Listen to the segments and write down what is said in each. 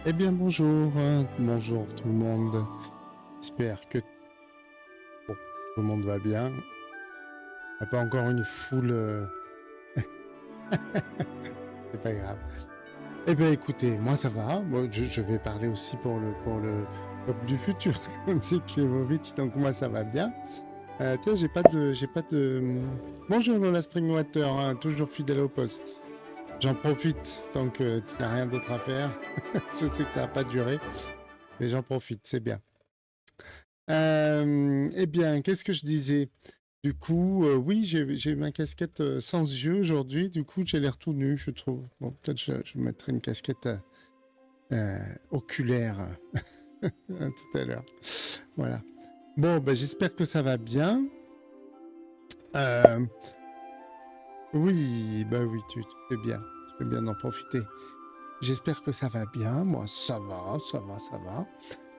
Eh bien bonjour, bonjour tout le monde. J'espère que bon, tout le monde va bien. On n'a pas encore une foule, c'est pas grave. Eh bien écoutez, moi ça va. Moi, je vais parler aussi pour le peuple du futur, comme dit Klevovic, donc moi ça va bien. Tiens, j'ai pas de. Bonjour Lola Springwater, hein, toujours fidèle au poste. J'en profite tant que tu n'as rien d'autre à faire. Je sais que ça va pas durer, mais j'en profite, c'est bien. Eh bien, qu'est-ce que je disais? Du coup, oui, j'ai ma casquette sans yeux aujourd'hui. Du coup, j'ai l'air tout nu, je trouve. Bon, peut-être je mettrai une casquette oculaire tout à l'heure. Voilà. Bon, ben, j'espère que ça va bien. Euh, oui, bah oui, tu fais bien. Tu fais bien d'en profiter. J'espère que ça va bien. Moi, ça va, ça va, ça va.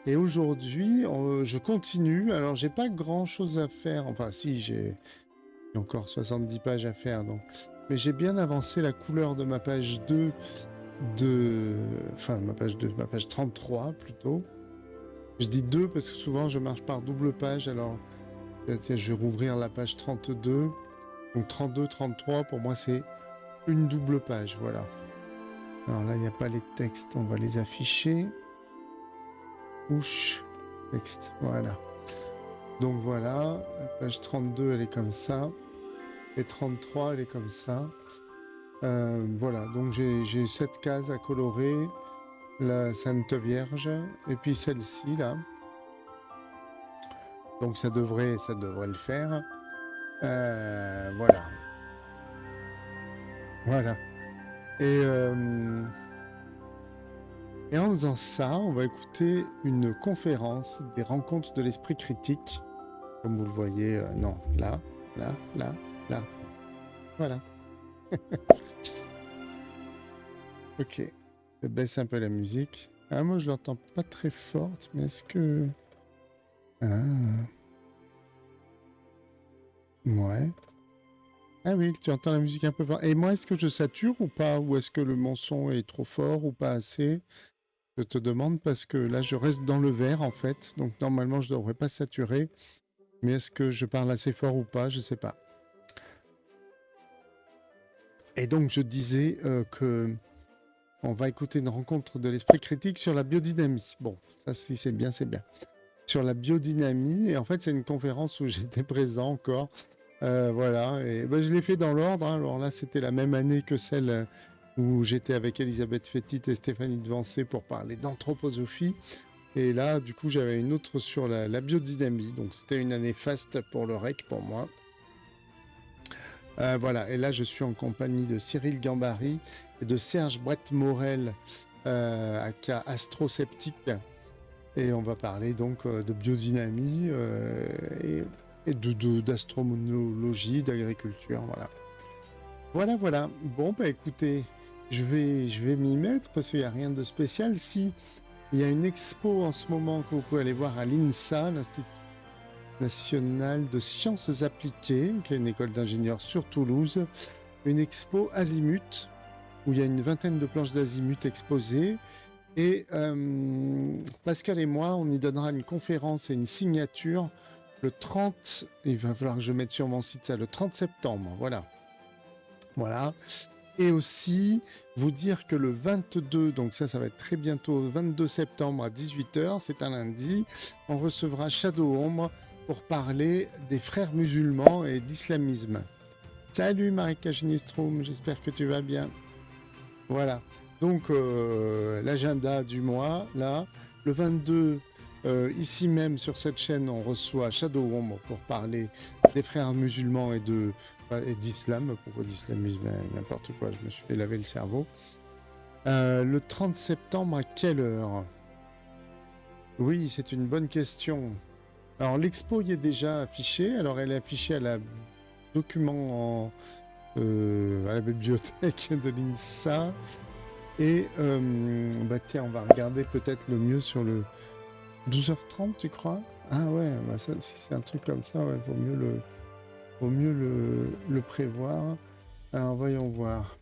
Et aujourd'hui, je continue. Alors, j'ai pas grand-chose à faire. Enfin, si, j'ai encore 70 pages à faire. Donc. Mais j'ai bien avancé la couleur de ma page 2 Enfin, ma page 2, ma page 33 plutôt. Je dis 2 parce que souvent je marche par double page. Alors, tiens, je vais rouvrir la page 32. Donc 32, 33, pour moi, c'est une double page. Voilà. Alors là, il n'y a pas les textes. On va les afficher. Ouch. Texte. Voilà. Donc voilà. La page 32, elle est comme ça. Et 33, elle est comme ça. Voilà. Donc j'ai 7 cases à colorer. La Sainte Vierge. Et puis celle-ci, là. Donc ça devrait le faire. Voilà. Voilà. Et en faisant ça, on va écouter une conférence des rencontres de l'esprit critique. Comme vous le voyez, non, là, là, là, là. Voilà. Ok. Je baisse un peu la musique. Ah, moi, je l'entends pas très forte, mais est-ce que... Ah, ouais. Ah oui, tu entends la musique un peu fort. Et moi, est-ce que je sature ou pas? Ou est-ce que mon son est trop fort ou pas assez? Je te demande parce que là, je reste dans le vert en fait. Donc normalement, je ne devrais pas saturer. Mais est-ce que je parle assez fort ou pas? Je ne sais pas. Et donc, je disais que on va écouter une rencontre de l'esprit critique sur la biodynamie. Bon, ça, si c'est bien, c'est bien. Sur la biodynamie. Et en fait, c'est une conférence où j'étais présent encore. Voilà. Et ben, je l'ai fait dans l'ordre. Hein. Alors là, c'était la même année que celle où j'étais avec Elisabeth Fétit et Stéphanie Devancé pour parler d'anthroposophie. Et là, du coup, j'avais une autre sur la biodynamie. Donc, c'était une année faste pour le REC pour moi. Voilà. Et là, je suis en compagnie de Cyril Gambari et de Serge Brett-Morel, aka Astrosceptique. Et on va parler donc de biodynamie et d'astronomologie, d'agriculture. Voilà. Voilà, voilà. Bon, bah écoutez, je vais m'y mettre parce qu'il n'y a rien de spécial. Si il y a une expo en ce moment que vous pouvez aller voir à l'INSA, l'Institut national de sciences appliquées, qui est une école d'ingénieurs sur Toulouse, une expo Azimut, où il y a une vingtaine de planches d'Azimut exposées. Et Pascal et moi, on y donnera une conférence et une signature le 30, il va falloir que je mette sur mon site ça, le 30 septembre, voilà. Voilà. Et aussi, vous dire que le 22, donc ça va être très bientôt, 22 septembre à 18h, c'est un lundi, on recevra Shadow Ombre pour parler des frères musulmans et d'islamisme. Salut Marika Ginistrom, j'espère que tu vas bien. Voilà. Donc, l'agenda du mois, là, le 22, ici même sur cette chaîne, on reçoit Shadow Ombre pour parler des frères musulmans et d'islam. Pourquoi d'islamisme? N'importe quoi, je me suis fait laver le cerveau. Le 30 septembre, à quelle heure? Oui, c'est une bonne question. Alors, l'expo y est déjà affichée. Alors, elle est affichée à la document à la bibliothèque de l'INSA. Et bah tiens, on va regarder peut-être le mieux sur le 12h30, tu crois? Ah ouais, bah ça, si c'est un truc comme ça, ouais, vaut mieux le prévoir. Alors voyons voir.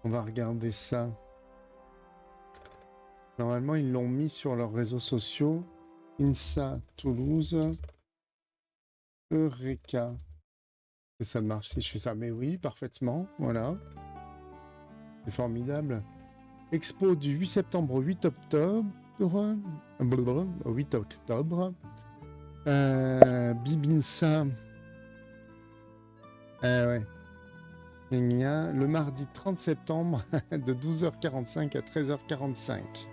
On va regarder ça. Normalement, ils l'ont mis sur leurs réseaux sociaux. INSA Toulouse. Eureka. Que ça marche si je fais ça. Mais oui, parfaitement. Voilà. C'est formidable. Expo du 8 septembre au 8 octobre. 8 octobre. Bibinsa. Ouais. Il y a le mardi 30 septembre de 12h45 à 13h45.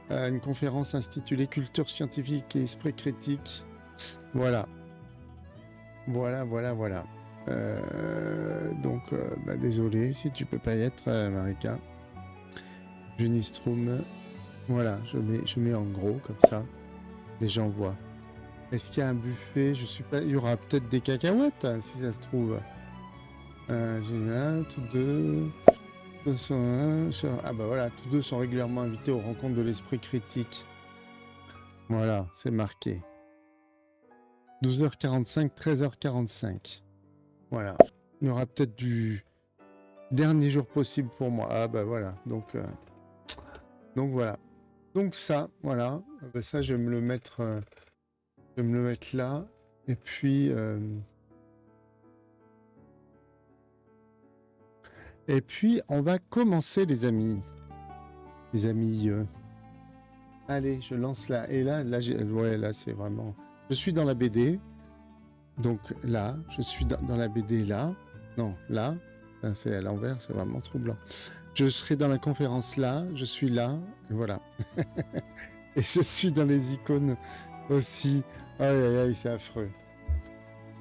Une conférence intitulée Culture scientifique et esprit critique. Voilà. Voilà. Donc, désolé si tu peux pas y être, Marika. Junistrum. Voilà, je mets en gros comme ça. Les gens voient. Est-ce qu'il y a un buffet? Je suis pas. Il y aura peut-être des cacahuètes si ça se trouve. Tous deux. Voilà, tous deux sont régulièrement invités aux rencontres de l'esprit critique. Voilà, c'est marqué. 12h45, 13h45. Voilà. Il y aura peut-être du dernier jour possible pour moi. Voilà. Donc voilà. Donc ça, voilà. Ça, je vais me le mettre là. Et puis on va commencer, les amis. Les amis. Allez, je lance là. Et là, c'est vraiment. Je suis dans la BD. Donc là, je suis dans la BD là. Non, là. C'est à l'envers, c'est vraiment troublant. Je serai dans la conférence là. Je suis là. Et voilà. Et je suis dans les icônes aussi. Aïe, c'est affreux.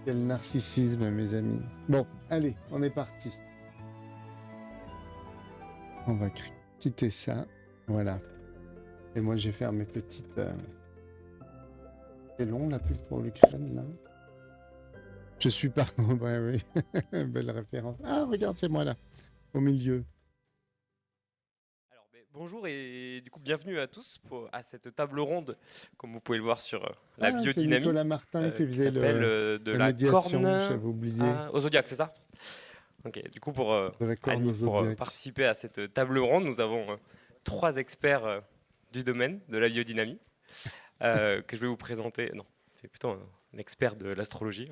Quel narcissisme, mes amis. Bon, allez, on est parti. On va quitter ça. Voilà. Et moi, je vais faire mes petites... C'est long, la pub pour l'Ukraine, là. Je suis pas... oui. Belle référence. Ah, regarde, c'est moi, là. Au milieu. Alors, bonjour et du coup, bienvenue à tous à cette table ronde, comme vous pouvez le voir sur la biodynamie. C'est Nicolas Martin qui faisait de la médiation, corne j'avais oublié. au zodiaque, c'est ça? Ok, du coup, pour participer à cette table ronde, nous avons 3 experts du domaine de la biodynamie que je vais vous présenter. Non, c'est plutôt un expert de l'astrologie.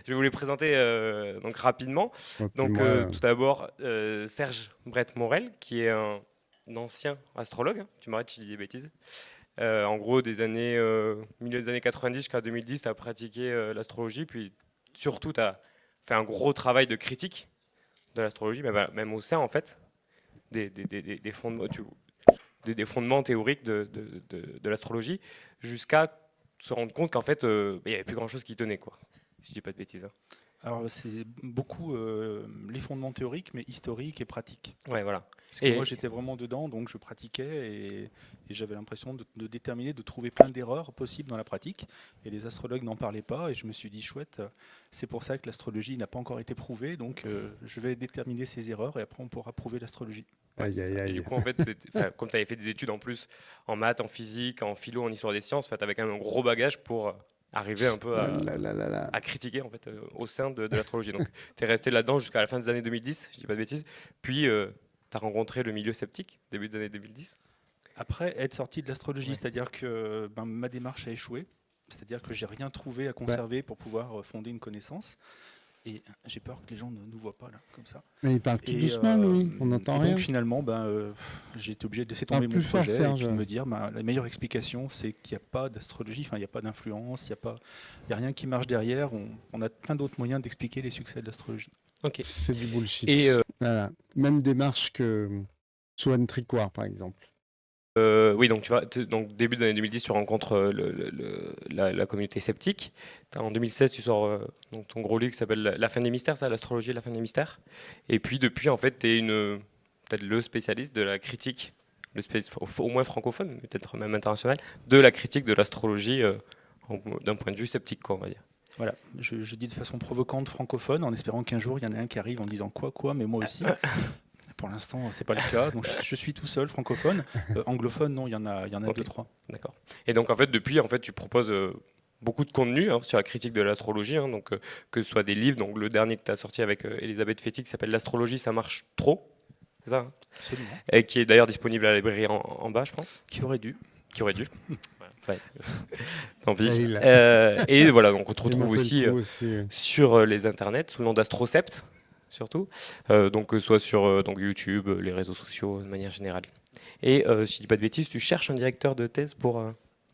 Je vais vous les présenter donc rapidement. Donc, tout d'abord, Serge Brett-Morel, qui est un ancien astrologue. Tu m'arrêtes si je dis des bêtises. En gros, milieu des années 90 jusqu'à 2010, tu as pratiqué l'astrologie, puis surtout, tu as fait un gros travail de critique de l'astrologie, même au sein, en fait, des fondements théoriques de l'astrologie, jusqu'à se rendre compte qu'en fait, il n'y avait plus grand-chose qui tenait, quoi, si je dis pas de bêtises. Alors, c'est beaucoup les fondements théoriques, mais historiques et pratiques. Ouais, voilà. Parce que moi, j'étais vraiment dedans, donc je pratiquais et j'avais l'impression de déterminer, de trouver plein d'erreurs possibles dans la pratique. Et les astrologues n'en parlaient pas, et je me suis dit, chouette, c'est pour ça que l'astrologie n'a pas encore été prouvée, donc je vais déterminer ces erreurs, et après on pourra prouver l'astrologie. Et du coup, en fait, comme tu avais fait des études en plus en maths, en physique, en philo, en histoire des sciences, tu avais quand même un gros bagage pour arriver un peu à critiquer en fait, au sein de l'astrologie. Donc, tu es resté là-dedans jusqu'à la fin des années 2010, je dis pas de bêtises. Puis, tu as rencontré le milieu sceptique, début des années 2010. Après, être sorti de l'astrologie, c'est-à-dire que ma démarche a échoué. C'est-à-dire que j'ai rien trouvé à conserver pour pouvoir fonder une connaissance. Et j'ai peur que les gens ne nous voient pas là, comme ça. Mais il parle tout doucement, Louis. On n'entend rien. Donc finalement, j'ai été obligé de laisser tomber mon projet et de me dire, la meilleure explication, c'est qu'il n'y a pas d'astrologie, enfin il n'y a pas d'influence, il n'y a rien qui marche derrière. On a plein d'autres moyens d'expliquer les succès de l'astrologie. Okay. C'est du bullshit. Voilà. Même démarche que Swan Tricoire, par exemple. Oui, donc tu vois, début des années 2010, tu rencontres la communauté sceptique. En 2016, tu sors donc ton gros livre qui s'appelle La fin des mystères, ça, l'astrologie et la fin des mystères. Et puis depuis, en fait, tu es peut-être le spécialiste de la critique, au moins francophone, mais peut-être même international, de la critique de l'astrologie d'un point de vue sceptique, quoi, on va dire. Voilà, je dis de façon provocante francophone, en espérant qu'un jour, il y en a un qui arrive en disant quoi, mais moi aussi. Pour l'instant, c'est pas le cas. Donc, je suis tout seul, francophone. Anglophone, non, il y en a okay. 2-3. D'accord. Et donc, en fait, depuis, tu proposes beaucoup de contenu sur la critique de l'astrologie. Donc, que ce soit des livres. Donc, le dernier que tu as sorti avec Elisabeth Fetty, qui s'appelle L'astrologie, ça marche trop. c'est ça, hein, Absolument. et qui est d'ailleurs disponible à la librairie en bas, je pense. Qui aurait dû. Ouais, tant pis. Et Et voilà, donc on te il m'en retrouve fait le aussi coup aussi. sur les internets sous le nom d'Astrocept, surtout. Donc soit sur donc YouTube, les réseaux sociaux de manière générale. Et si je dis pas de bêtises, tu cherches un directeur de thèse pour.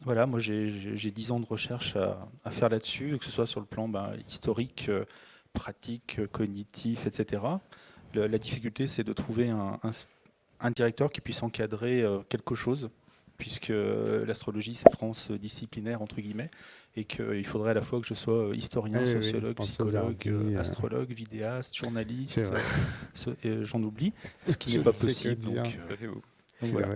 Voilà, moi j'ai 10 ans de recherche à faire là-dessus, que ce soit sur le plan historique, pratique, cognitif, etc. La difficulté, c'est de trouver un directeur qui puisse encadrer quelque chose, puisque l'astrologie, c'est transdisciplinaire, entre guillemets, et qu'il faudrait à la fois que je sois historien, sociologue, psychologue, astrologue, vidéaste, journaliste, j'en oublie, ce qui n'est pas possible. Ça fait beaucoup.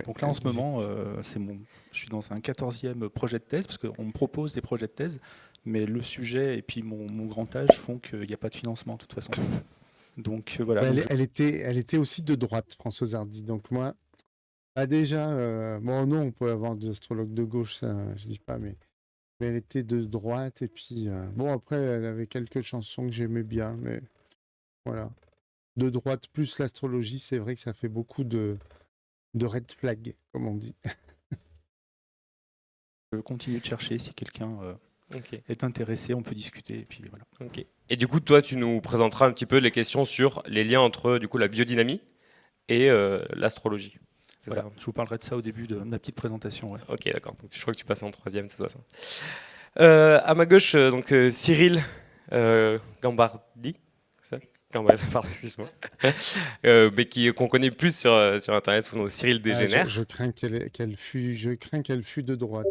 Donc là, en ce moment, je suis dans un 14e projet de thèse, parce qu'on me propose des projets de thèse, mais le sujet et puis mon grand âge font qu'il n'y a pas de financement, de toute façon. Donc voilà. Elle était aussi de droite, Françoise Hardy. Donc moi, déjà, bon non, on peut avoir des astrologues de gauche, ça, je dis pas, mais elle était de droite. Et puis, bon, après, elle avait quelques chansons que j'aimais bien, mais voilà. De droite plus l'astrologie, c'est vrai que ça fait beaucoup de red flag, comme on dit. Je continue de chercher si quelqu'un est intéressé, on peut discuter. Et puis voilà. Okay. Et du coup, toi, tu nous présenteras un petit peu les questions sur les liens entre du coup la biodynamie et l'astrologie. C'est voilà. ça. Je vous parlerai de ça au début de ma petite présentation. Ouais. Ok, d'accord. Donc, je crois que tu passes en 3e, de toute façon. À ma gauche, donc Cyril Gambardi. Pardon, excuse-moi. Mais qu'on connaît plus sur Internet sous le nom de Cyril Dégénère. Je crains qu'elle fût de droite.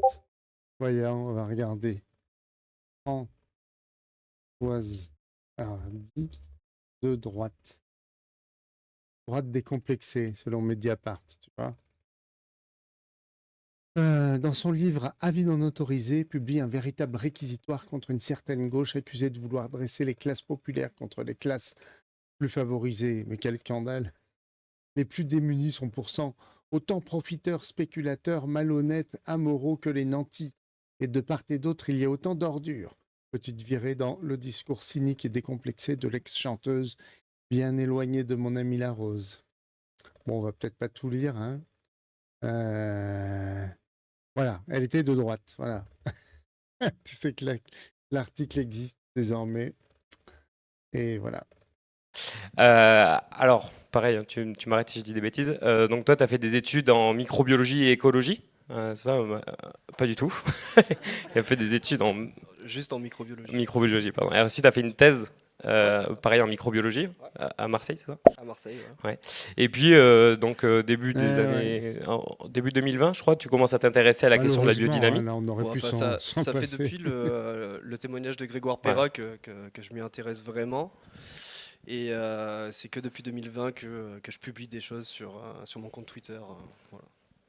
Voyons, on va regarder. Françoise Hardy de droite. Droite décomplexée, selon Mediapart, tu vois. Dans son livre Avis non autorisé, publie un véritable réquisitoire contre une certaine gauche accusée de vouloir dresser les classes populaires contre les classes plus favorisées. Mais quel scandale! Les plus démunis sont pourtant autant profiteurs, spéculateurs, malhonnêtes, amoraux que les nantis. Et de part et d'autre, il y a autant d'ordures. Petite virée dans le discours cynique et décomplexé de l'ex-chanteuse, bien éloignée de mon ami la Rose. Bon, on va peut-être pas tout lire, hein. Voilà, elle était de droite, voilà. Tu sais que l'article existe désormais. Et voilà. Alors, pareil, tu m'arrêtes si je dis des bêtises. Donc toi, tu as fait des études en microbiologie et écologie. Ça, pas du tout. Il a fait des études juste en microbiologie. Microbiologie, pardon. Et ensuite, tu as fait une thèse, pareil, en microbiologie, à Marseille, c'est ça? À Marseille, ouais. Et puis, donc, début 2020, je crois, tu commences à t'intéresser à la question de la biodynamie. Là, on aurait pu ça fait depuis le témoignage de Grégoire Perra que je m'y intéresse vraiment. Et c'est que depuis 2020 que je publie des choses sur mon compte Twitter.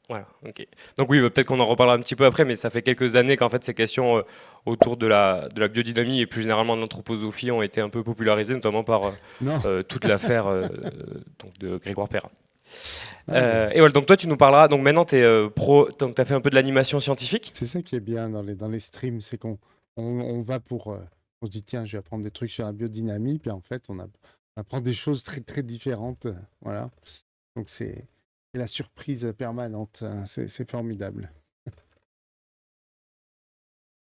Voilà, ok. Donc oui, peut-être qu'on en reparlera un petit peu après, mais ça fait quelques années qu'en fait ces questions autour de la biodynamie et plus généralement de l'anthroposophie ont été un peu popularisées, notamment par toute l'affaire de Grégoire Perra. Et voilà, donc toi tu nous parleras, donc maintenant tu es pro, donc tu as fait un peu de l'animation scientifique. C'est ça qui est bien dans les streams, c'est qu'on va pour... on se dit tiens, je vais apprendre des trucs sur la biodynamie, puis en fait on apprend des choses très très différentes. Voilà. Donc c'est la surprise permanente, c'est formidable.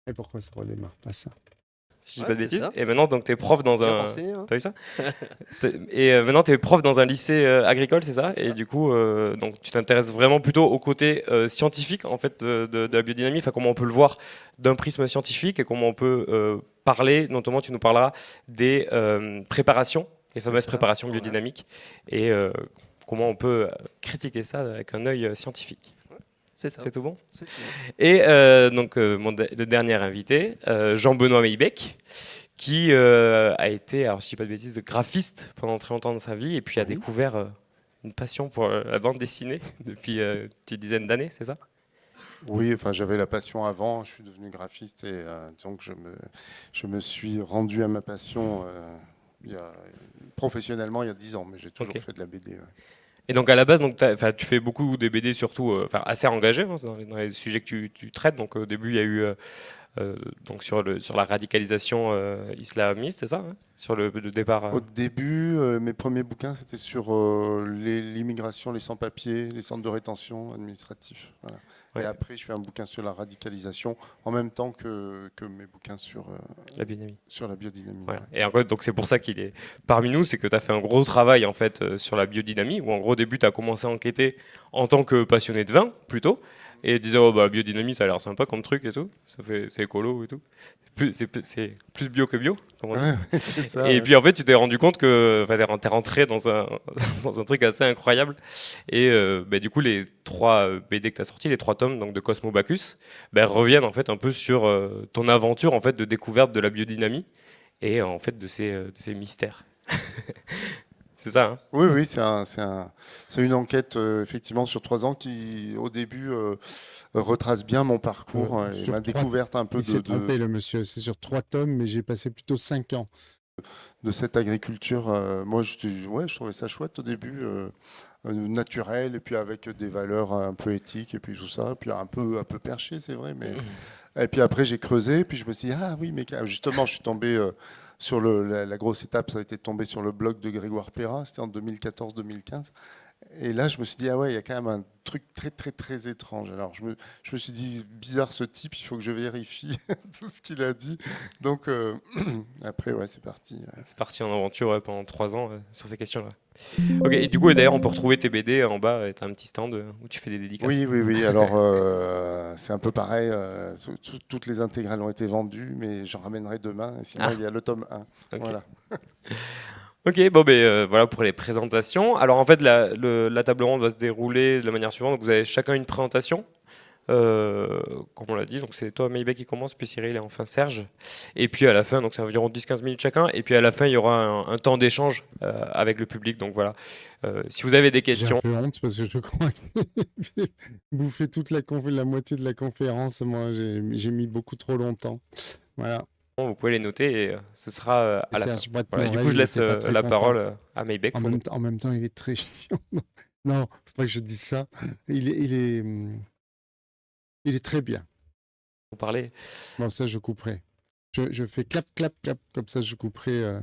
Et pourquoi ça redémarre pas ça? Si je dis pas de bêtises. Et maintenant, donc, tu es prof dans un... T'as vu ça? Et maintenant, tu es prof dans un lycée agricole, c'est ça? Et du coup, donc, tu t'intéresses vraiment plutôt au côté scientifique, en fait, de la biodynamie, enfin, comment on peut le voir d'un prisme scientifique et comment on peut parler, notamment, tu nous parleras des préparations, les fameuses préparations biodynamiques, et comment on peut critiquer ça avec un œil scientifique. C'est tout bon? C'est tout bon. Et donc, le dernier invité, Jean-Benoît Meilbeck, qui a été, alors si je ne dis pas de bêtises, graphiste pendant très longtemps dans sa vie, et puis a découvert une passion pour la bande dessinée depuis une petite dizaine d'années, c'est ça? Oui, enfin j'avais la passion avant, je suis devenu graphiste et donc je me suis rendu à ma passion professionnellement il y a 10 ans, mais j'ai toujours fait de la BD. Ouais. Et donc à la base, donc, tu fais beaucoup des BD surtout assez engagés dans les sujets que tu traites. Donc au début, il y a eu donc sur la radicalisation islamiste, c'est ça, hein, sur le départ. Au début, mes premiers bouquins, c'était sur l'immigration, les sans-papiers, les centres de rétention administratifs. Voilà. Ouais. Et après, je fais un bouquin sur la radicalisation, en même temps que mes bouquins sur la biodynamie. Sur la biodynamie. Voilà. Ouais. Et en fait, donc c'est pour ça qu'il est parmi nous, c'est que tu as fait un gros travail en fait, sur la biodynamie, où en gros, au début, tu as commencé à enquêter en tant que passionné de vin, plutôt, et disais, oh bah, biodynamie, ça a l'air sympa comme truc et tout, c'est écolo et tout. C'est plus bio que bio, comme on dit. Ouais, c'est ça, et puis en fait, tu t'es rendu compte que t'es rentré dans un truc assez incroyable. Et du coup, les 3 BD que tu as sortis, les 3 tomes donc, de Cosmo Bacchus, reviennent en fait un peu sur ton aventure en fait, de découverte de la biodynamie et en fait de ces mystères. C'est ça, hein? Oui, c'est une enquête effectivement sur 3 ans qui, au début, retrace bien mon parcours et ma découverte un peu Il s'est trompé, le monsieur. C'est sur 3 tomes, mais j'ai passé plutôt 5 ans. De cette agriculture, moi, je trouvais ça chouette au début, naturel, et puis avec des valeurs un peu éthiques, et puis tout ça, puis un peu perché, c'est vrai. Mais... Et puis après, j'ai creusé, puis je me suis dit, ah oui, mais justement, je suis tombé... sur la grosse étape, ça a été de tomber sur le blog de Grégoire Perrin, c'était en 2014-2015. Et là, je me suis dit, ah ouais, il y a quand même un truc très, très, très étrange. Alors, je me suis dit, bizarre ce type, il faut que je vérifie tout ce qu'il a dit. Donc, après, ouais, c'est parti. C'est parti en aventure pendant 3 ans sur ces questions-là. Ok, et du coup, d'ailleurs, on peut retrouver tes BD en bas, tu as un petit stand où tu fais des dédicaces. Oui. Alors, c'est un peu pareil. Toutes les intégrales ont été vendues, mais j'en ramènerai demain. Sinon, il y a le tome 1. Okay. Voilà. Ok, voilà pour les présentations. Alors en fait, la table ronde va se dérouler de la manière suivante. Donc, vous avez chacun une présentation, comme on l'a dit. Donc c'est toi, Maybe, qui commence, puis Cyril et enfin Serge. Et puis à la fin, donc c'est environ 10-15 minutes chacun. Et puis à la fin, il y aura un temps d'échange avec le public. Donc voilà, si vous avez des questions... J'ai un peu honte parce que je crois que j'ai bouffé toute la moitié de la conférence. Moi, j'ai mis beaucoup trop longtemps. Voilà. Vous pouvez les noter et ce sera à la fin. Voilà, du coup, je laisse la parole à Maybeck. En même temps, il est très chiant. Non, faut pas que je dise ça. Il est très bien. Vous parlez. Bon, ça, je couperai. Je fais clap, clap, clap, comme ça, je couperai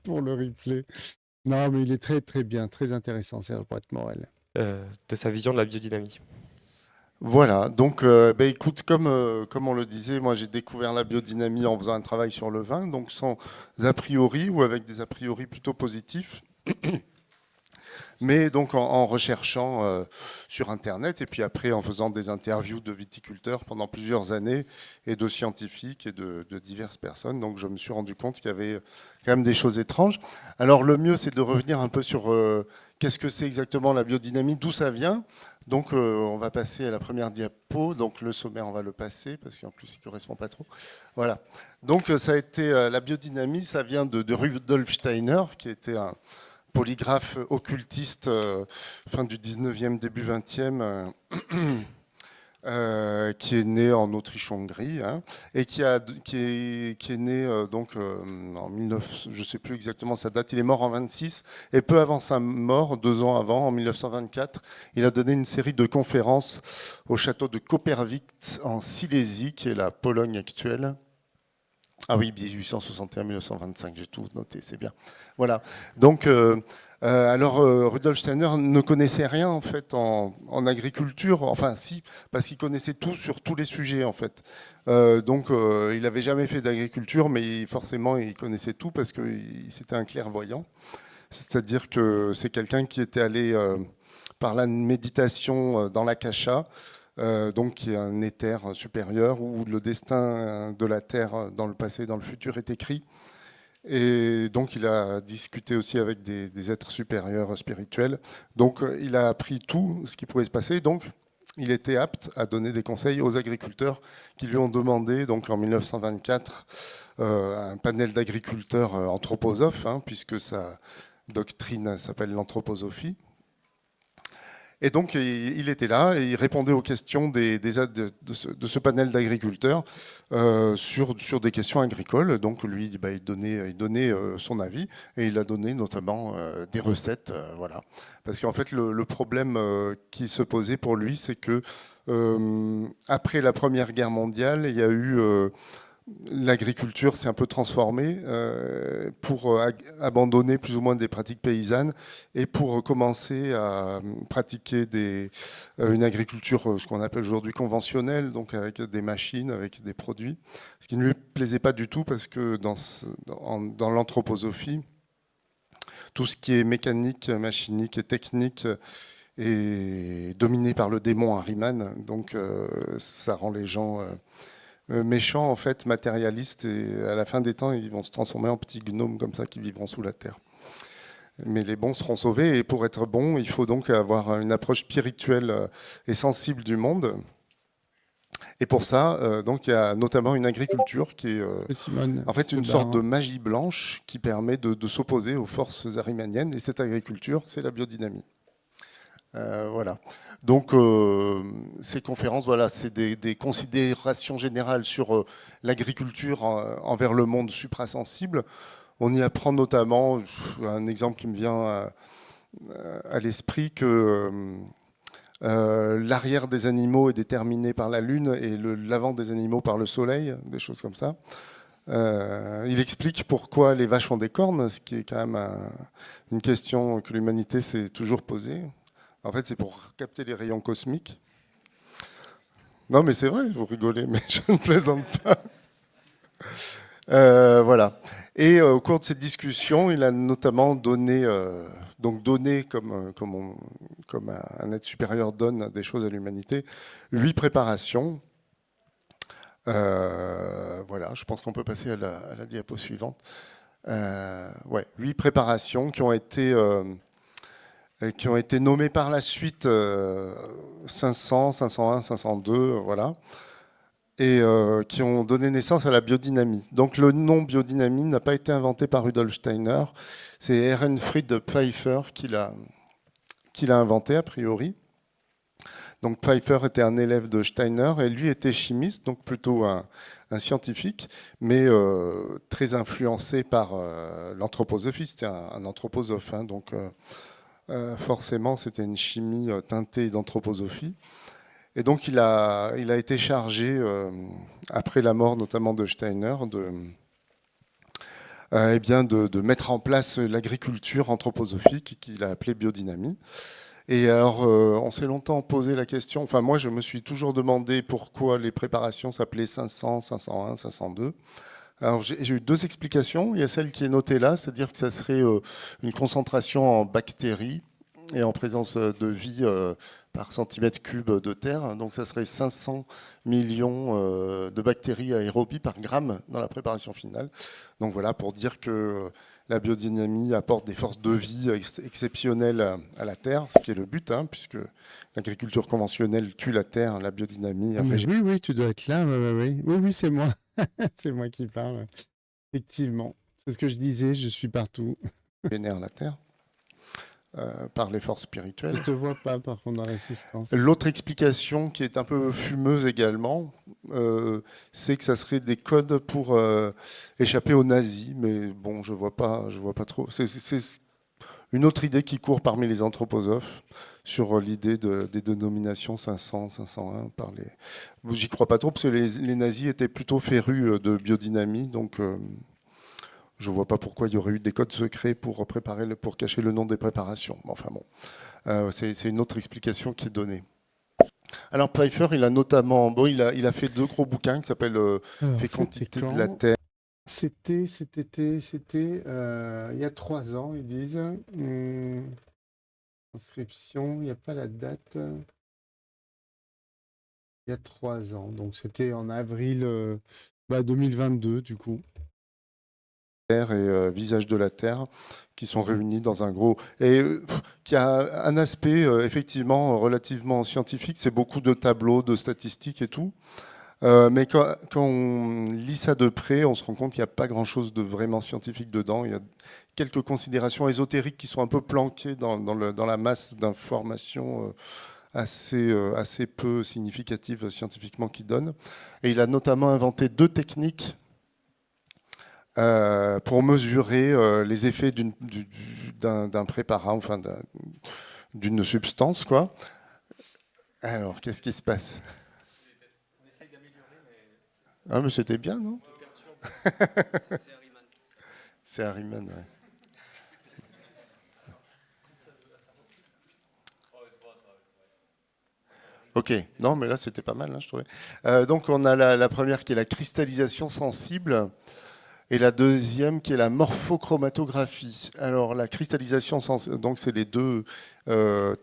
pour le replay. Non, mais il est très, très bien, très intéressant, Serge Brett-Morel. De sa vision de la biodynamie. Voilà, donc écoute, comme on le disait, moi j'ai découvert la biodynamie en faisant un travail sur le vin, donc sans a priori ou avec des a priori plutôt positifs, mais donc en recherchant sur Internet et puis après en faisant des interviews de viticulteurs pendant plusieurs années et de scientifiques et de diverses personnes, donc je me suis rendu compte qu'il y avait quand même des choses étranges. Alors le mieux c'est de revenir un peu sur qu'est-ce que c'est exactement la biodynamie, d'où ça vient. Donc, on va passer à la première diapo. Donc, le sommaire, on va le passer parce qu'en plus, il ne correspond pas trop. Voilà. Donc, ça a été la biodynamie. Ça vient de Rudolf Steiner, qui était un polygraphe occultiste fin du 19e, début 20e, qui est né en Autriche-Hongrie et qui est né donc en 19, je ne sais plus exactement sa date, il est mort en 26 et peu avant sa mort, 2 ans avant, en 1924, il a donné une série de conférences au château de Kopervik en Silésie, qui est la Pologne actuelle. Ah oui, 1861-1925, j'ai tout noté, c'est bien. Voilà, donc... alors, Rudolf Steiner ne connaissait rien en fait en agriculture, enfin si, parce qu'il connaissait tout sur tous les sujets en fait. Donc, il n'avait jamais fait d'agriculture, mais forcément, il connaissait tout parce que c'était un clairvoyant. C'est-à-dire que c'est quelqu'un qui était allé par la méditation dans l'akasha, donc qui est un éther supérieur où le destin de la Terre dans le passé et dans le futur est écrit. Et donc, il a discuté aussi avec des êtres supérieurs spirituels. Donc, il a appris tout ce qui pouvait se passer. Donc, il était apte à donner des conseils aux agriculteurs qui lui ont demandé, donc en 1924, un panel d'agriculteurs anthroposophes, puisque sa doctrine s'appelle l'anthroposophie. Et donc, il était là et il répondait aux questions de ce panel d'agriculteurs sur des questions agricoles. Donc, lui, il donnait son avis et il a donné notamment des recettes. Voilà. Parce qu'en fait, le problème qui se posait pour lui, c'est que Après la Première Guerre mondiale, il y a eu l'agriculture s'est un peu transformée pour abandonner plus ou moins des pratiques paysannes et pour commencer à pratiquer une agriculture, ce qu'on appelle aujourd'hui conventionnelle, donc avec des machines, avec des produits, ce qui ne lui plaisait pas du tout parce que dans l'anthroposophie, tout ce qui est mécanique, machinique et technique est dominé par le démon Ahriman, donc ça rend les gens méchants, en fait, matérialistes, et à la fin des temps, ils vont se transformer en petits gnomes comme ça qui vivront sous la terre. Mais les bons seront sauvés, et pour être bons, il faut donc avoir une approche spirituelle et sensible du monde. Et pour ça, donc, il y a notamment une agriculture qui est en fait une sorte de magie blanche qui permet de s'opposer aux forces ahrimaniennes. Et cette agriculture, c'est la biodynamie. Voilà. Donc, ces conférences, voilà, c'est des considérations générales sur l'agriculture envers le monde suprasensible. On y apprend notamment, un exemple qui me vient à l'esprit, que l'arrière des animaux est déterminé par la Lune et l'avant des animaux par le Soleil, des choses comme ça. Il explique pourquoi les vaches ont des cornes, ce qui est quand même une question que l'humanité s'est toujours posée. En fait, c'est pour capter les rayons cosmiques. Non, mais c'est vrai, vous rigolez, mais je ne plaisante pas. Voilà. Et au cours de cette discussion, il a notamment donné, comme un être supérieur donne des choses à l'humanité, 8 préparations. Voilà, je pense qu'on peut passer à la diapo suivante. 8 préparations qui ont été nommées par la suite 500, 501, 502, voilà, et qui ont donné naissance à la biodynamie. Donc le nom biodynamie n'a pas été inventé par Rudolf Steiner, c'est Ehrenfried Pfeiffer qui l'a inventé a priori. Donc Pfeiffer était un élève de Steiner et lui était chimiste, donc plutôt un scientifique, mais très influencé par l'anthroposophie. C'était un anthroposophe, hein, donc forcément c'était une chimie teintée d'anthroposophie. Et donc il a été chargé, après la mort notamment de Steiner, de mettre en place l'agriculture anthroposophique qu'il a appelée biodynamie. Et alors, on s'est longtemps posé la question, enfin moi je me suis toujours demandé pourquoi les préparations s'appelaient 500, 501, 502. Alors j'ai eu 2 explications. Il y a celle qui est notée là, c'est-à-dire que ça serait une concentration en bactéries et en présence de vie par centimètre cube de terre. Donc ça serait 500 millions de bactéries aérobies par gramme dans la préparation finale. Donc voilà, pour dire que la biodynamie apporte des forces de vie exceptionnelles à la terre, ce qui est le but, hein, puisque l'agriculture conventionnelle tue la terre, la biodynamie... Oui, tu dois être là. Oui, c'est moi. C'est moi qui parle. Effectivement. C'est ce que je disais, je suis partout. Vénère la terre. Par les forces spirituelles. Je ne te vois pas, par contre, dans Résistance. L'autre explication, qui est un peu fumeuse également, c'est que ça serait des codes pour échapper aux nazis. Mais bon, je vois pas trop. C'est une autre idée qui court parmi les anthroposophes sur l'idée des dénominations 500, 501. J'y crois pas trop, parce que les nazis étaient plutôt férus de biodynamie, donc... je ne vois pas pourquoi il y aurait eu des codes secrets pour cacher le nom des préparations. Enfin bon, c'est une autre explication qui est donnée. Alors Pfeiffer, il a notamment, il a fait 2 gros bouquins qui s'appellent Fécondité de la Terre. C'était il y a 3 ans, ils disent. Inscription, il n'y a pas la date. Il y a 3 ans, donc c'était en avril 2022 du coup. Et Visage de la Terre, qui sont réunis dans un gros... Et qui a un aspect effectivement relativement scientifique, c'est beaucoup de tableaux, de statistiques et tout. Mais quand on lit ça de près, on se rend compte qu'il n'y a pas grand-chose de vraiment scientifique dedans. Il y a quelques considérations ésotériques qui sont un peu planquées dans la masse d'informations assez peu significatives scientifiquement qu'il donne. Et il a notamment inventé 2 techniques pour mesurer les effets d'un préparat, enfin d'une substance, quoi. Alors, qu'est-ce qui se passe? On essaye d'améliorer, mais... Ah, mais c'était bien, non? C'est Harriman. C'est Harriman, ouais. Ok, non, mais là, c'était pas mal, hein, je trouvais. Donc, on a la première qui est la cristallisation sensible. Et la deuxième qui est la morphochromatographie. Alors la cristallisation, donc c'est les deux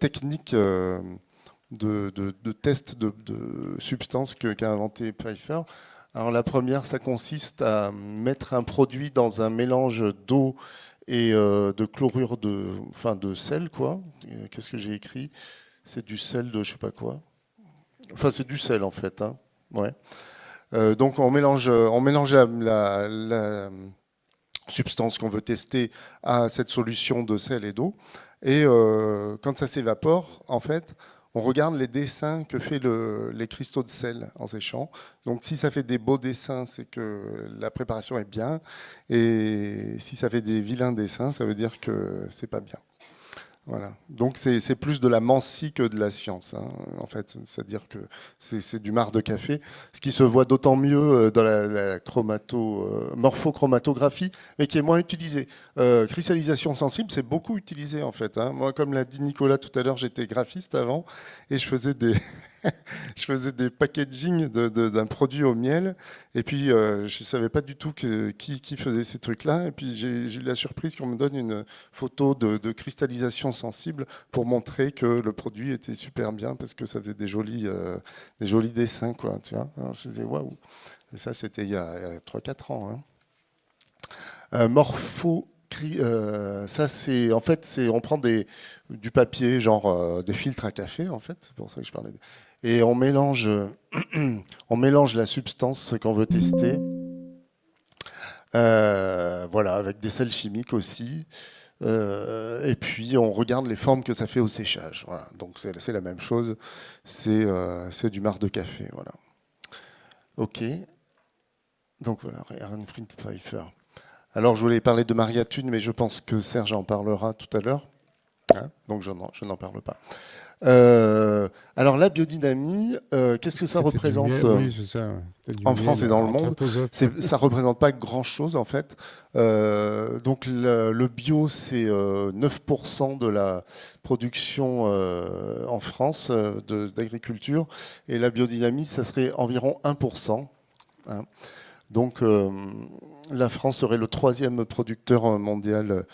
techniques de test de substances qu'a inventé Pfeiffer. Alors la première, ça consiste à mettre un produit dans un mélange d'eau et de chlorure de sel, quoi. Qu'est-ce que j'ai écrit? C'est du sel de je sais pas quoi. Enfin, c'est du sel en fait, hein. Ouais. Donc on mélange la substance qu'on veut tester à cette solution de sel et d'eau. Et quand ça s'évapore, en fait, on regarde les dessins que fait les cristaux de sel en séchant. Donc si ça fait des beaux dessins, c'est que la préparation est bien. Et si ça fait des vilains dessins, ça veut dire que c'est pas bien. Voilà. Donc c'est plus de la mancie que de la science, hein, en fait. C'est-à-dire que c'est du marc de café, ce qui se voit d'autant mieux dans la morphochromatographie, mais qui est moins utilisée. Cristallisation sensible, c'est beaucoup utilisé en fait, hein. Moi, comme l'a dit Nicolas tout à l'heure, j'étais graphiste avant et je faisais des je faisais des packaging d'un produit au miel. Et puis, je ne savais pas du tout qui faisait ces trucs-là. Et puis, j'ai eu la surprise qu'on me donne une photo de cristallisation sensible pour montrer que le produit était super bien parce que ça faisait des jolis dessins, quoi. Tu vois. Alors, je disais, waouh. Et ça, c'était il y a 3-4 ans. Hein. Ça, c'est en fait, on prend du papier, genre des filtres à café, en fait. C'est pour ça que je parlais. Et on mélange la substance qu'on veut tester. Voilà, avec des sels chimiques aussi. Et puis on regarde les formes que ça fait au séchage. Voilà. Donc c'est la même chose. C'est du marc de café. Voilà. Ok. Donc voilà, Ehrenfried Pfeiffer. Alors je voulais parler de Maria Thun, mais je pense que Serge en parlera tout à l'heure. Hein, donc je n'en parle pas. Alors la biodynamie, qu'est-ce que ça représente oui, c'est ça. En France et dans le monde? Ça ne représente pas grand-chose en fait. Donc le bio, c'est 9% de la production en France d'agriculture. Et la biodynamie, ça serait environ 1%. Hein. Donc la France serait le 3e producteur mondial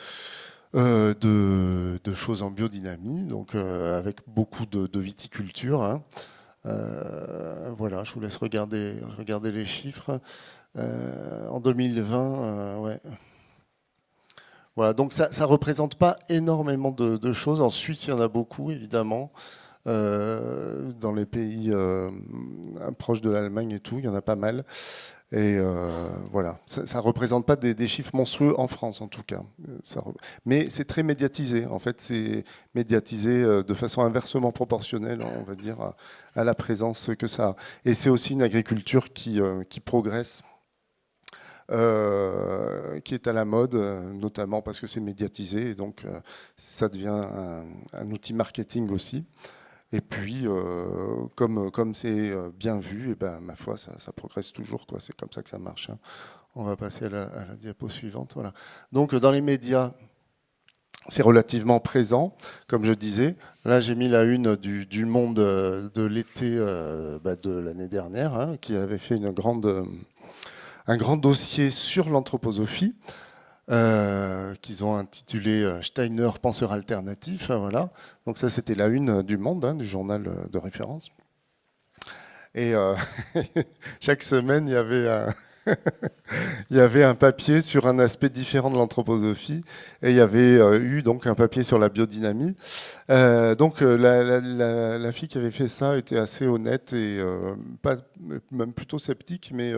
de choses en biodynamie, donc avec beaucoup de viticulture. Hein. Voilà, je vous laisse regarder les chiffres. En 2020, ouais. Voilà, donc ça ne représente pas énormément de choses. En Suisse, il y en a beaucoup, évidemment. Dans les pays proches de l'Allemagne et tout, il y en a pas mal. Et voilà, ça ne représente pas des chiffres monstrueux en France en tout cas. Mais c'est très médiatisé. En fait, c'est médiatisé de façon inversement proportionnelle, on va dire, à la présence que ça a. Et c'est aussi une agriculture qui progresse, qui est à la mode, notamment parce que c'est médiatisé. Et donc, ça devient un outil marketing aussi. Et puis, comme c'est bien vu, et ben, ma foi, ça progresse toujours, quoi. C'est comme ça que ça marche. Hein. On va passer à la diapo suivante. Voilà. Donc, dans les médias, c'est relativement présent, comme je disais. Là, j'ai mis la une du Monde de l'été de l'année dernière, hein, qui avait fait un grand dossier sur l'anthroposophie. Qu'ils ont intitulé Steiner, penseur alternatif. Voilà. Donc ça, c'était la une du Monde, hein, du journal de référence. Et chaque semaine, il y avait un papier sur un aspect différent de l'anthroposophie. Et il y avait eu donc un papier sur la biodynamie. Donc la fille qui avait fait ça était assez honnête et même plutôt sceptique, mais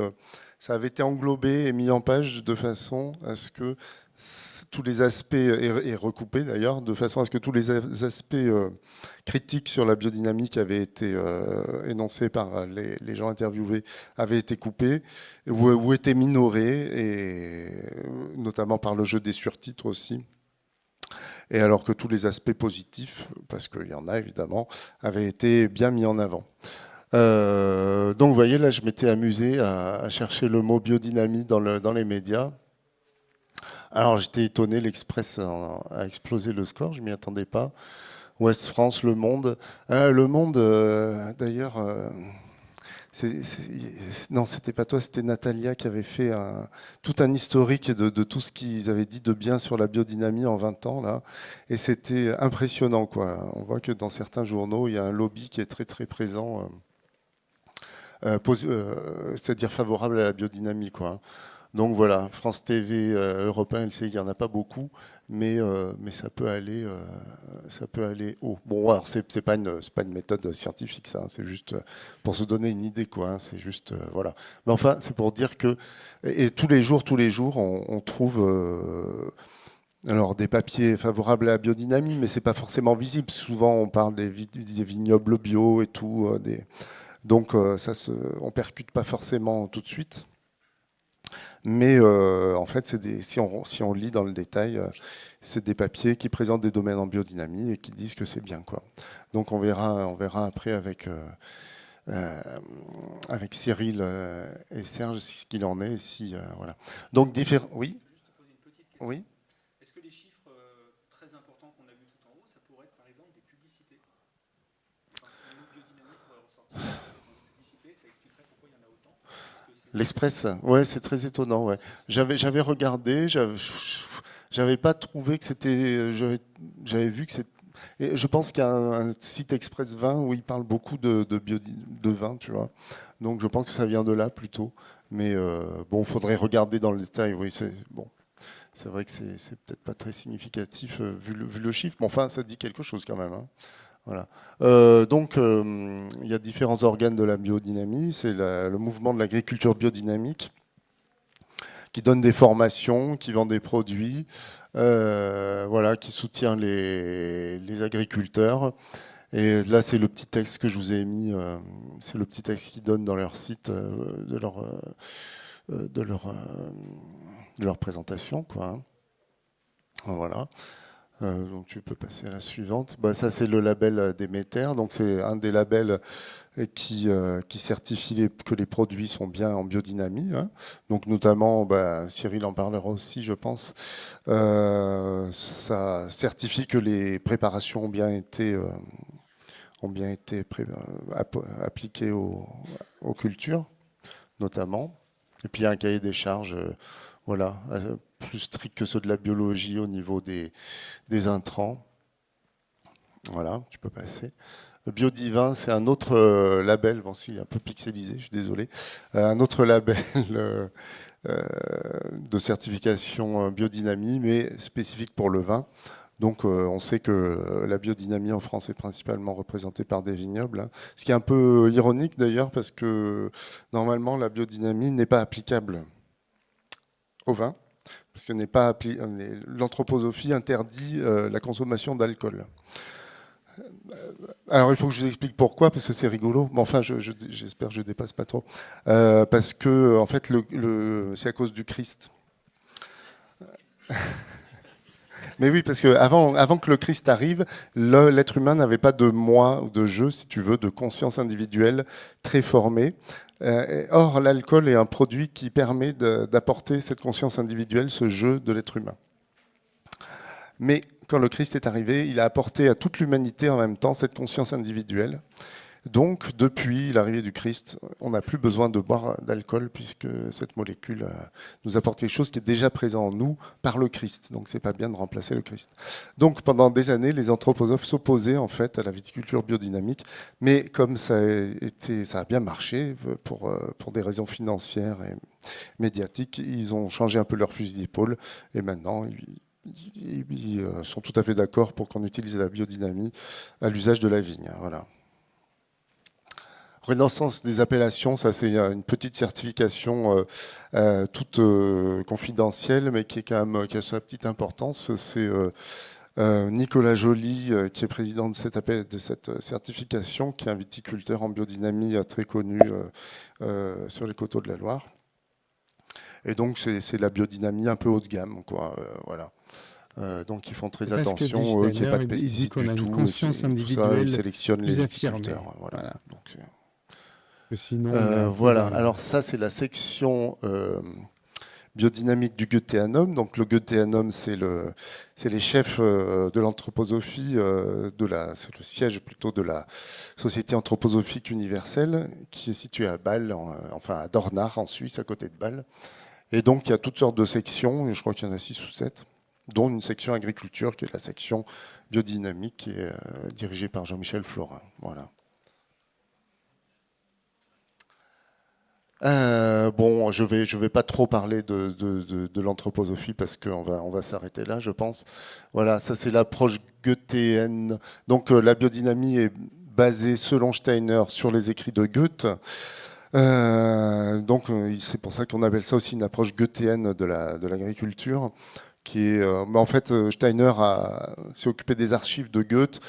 ça avait été englobé et mis en page de façon à ce que tous les aspects, et recoupé d'ailleurs, de façon à ce que tous les aspects critiques sur la biodynamie qui avaient été énoncés par les gens interviewés avaient été coupés ou étaient minorés, et notamment par le jeu des surtitres aussi. et alors que tous les aspects positifs, parce qu'il y en a évidemment, avaient été bien mis en avant. Donc vous voyez, là je m'étais amusé à chercher le mot biodynamie dans les médias. Alors j'étais étonné, l'Express a explosé le score, je ne m'y attendais pas. Ouest France, Le Monde. Le Monde, d'ailleurs, non, c'était pas toi, c'était Natalia qui avait fait tout un historique de tout ce qu'ils avaient dit de bien sur la biodynamie en 20 ans. Là. Et c'était impressionnant, quoi. On voit que dans certains journaux, il y a un lobby qui est très très présent, c'est-à-dire favorable à la biodynamie, quoi. Donc voilà, France TV, Europe 1, LCI, il n'y en a pas beaucoup, mais ça peut aller haut. Bon, alors c'est pas une méthode scientifique, ça, c'est juste pour se donner une idée, quoi. Hein, c'est juste voilà. Mais enfin, c'est pour dire que et tous les jours, on trouve alors des papiers favorables à la biodynamie, mais c'est pas forcément visible. Souvent, on parle des vignobles bio et tout, donc on percute pas forcément tout de suite. Mais en fait, si on lit dans le détail, c'est des papiers qui présentent des domaines en biodynamie et qui disent que c'est bien, quoi. Donc on verra après avec Cyril et Serge ce qu'il en est. Voilà. Donc différents. Oui. Oui. Est-ce que les chiffres très importants qu'on a vus tout en haut, ça pourrait être par exemple des publicités? Parce que le mot biodynamie pourrait ressortir dans des publicités, ça expliquerait pourquoi il y en a autant. L'Express, ouais, c'est très étonnant. Ouais. J'avais regardé, j'avais pas trouvé que c'était. J'avais vu que c'était. Et je pense qu'il y a un site Express Vin où il parle beaucoup de vin, tu vois. Donc je pense que ça vient de là plutôt. Mais bon, il faudrait regarder dans le détail. Oui, c'est vrai que c'est peut-être pas très significatif vu le chiffre, mais enfin, ça dit quelque chose quand même. Hein. Voilà. Donc, il y a différents organes de la biodynamie. C'est le mouvement de l'agriculture biodynamique qui donne des formations, qui vend des produits, voilà, qui soutient les agriculteurs. Et là, c'est le petit texte que je vous ai mis. C'est le petit texte qu'ils donnent dans leur site de leur présentation, quoi. Hein. Voilà. Donc tu peux passer à la suivante. Ça, c'est le label Déméter. Donc c'est un des labels qui certifie que les produits sont bien en biodynamie. Hein. Donc notamment, Cyril en parlera aussi, je pense. Ça certifie que les préparations ont bien été appliquées aux cultures, notamment. Et puis il y a un cahier des charges. Voilà, plus strict que ceux de la biologie au niveau des intrants. Voilà, tu peux passer. Biodivin, c'est un autre label, bon, c'est un peu pixelisé, je suis désolé, un autre label de certification biodynamie, mais spécifique pour le vin. Donc on sait que la biodynamie en France est principalement représentée par des vignobles, hein. Ce qui est un peu ironique d'ailleurs, parce que normalement la biodynamie n'est pas applicable au vin, parce que l'anthroposophie interdit la consommation d'alcool. Alors il faut que je vous explique pourquoi, parce que c'est rigolo. Mais enfin, j'espère que je ne dépasse pas trop. Parce que en fait, c'est à cause du Christ. Mais oui, parce que avant que le Christ arrive, l'être humain n'avait pas de moi ou de jeu, si tu veux, de conscience individuelle très formée. Or, l'alcool est un produit qui permet d'apporter cette conscience individuelle, ce jeu de l'être humain. Mais quand le Christ est arrivé, il a apporté à toute l'humanité en même temps cette conscience individuelle. Donc, depuis l'arrivée du Christ, on n'a plus besoin de boire d'alcool puisque cette molécule nous apporte quelque chose qui est déjà présent en nous par le Christ. Donc, c'est pas bien de remplacer le Christ. Donc, pendant des années, les anthroposophes s'opposaient en fait à la viticulture biodynamique, mais comme ça a bien marché pour des raisons financières et médiatiques, ils ont changé un peu leur fusil d'épaule et maintenant ils sont tout à fait d'accord pour qu'on utilise la biodynamie à l'usage de la vigne. Voilà. Renaissance des appellations, ça c'est une petite certification toute confidentielle, mais qui a sa petite importance. C'est Nicolas Joly, qui est président de cette certification, qui est un viticulteur en biodynamie très connu sur les coteaux de la Loire. Et donc c'est la biodynamie un peu haut de gamme, quoi. Voilà. Donc ils font très attention qu'il n'y ait pas de pesticides. Il dit qu'on a une conscience individuelle plus affirmée. Voilà. Donc, sinon, voilà. Alors ça, c'est la section biodynamique du Goetheanum. Donc le Goetheanum, c'est les chefs de l'anthroposophie, c'est le siège plutôt de la Société anthroposophique universelle, qui est située à Bâle, à Dornach en Suisse, à côté de Bâle. Et donc il y a toutes sortes de sections, je crois qu'il y en a 6 ou 7, dont une section agriculture, qui est la section biodynamique, qui est dirigée par Jean-Michel Florin. Voilà. Bon, je vais pas trop parler de l'anthroposophie parce qu'on va s'arrêter là, je pense. Voilà, ça c'est l'approche goethéenne. Donc la biodynamie est basée, selon Steiner, sur les écrits de Goethe. Donc c'est pour ça qu'on appelle ça aussi une approche goethéenne de l'agriculture. En fait, Steiner s'est occupé des archives de Goethe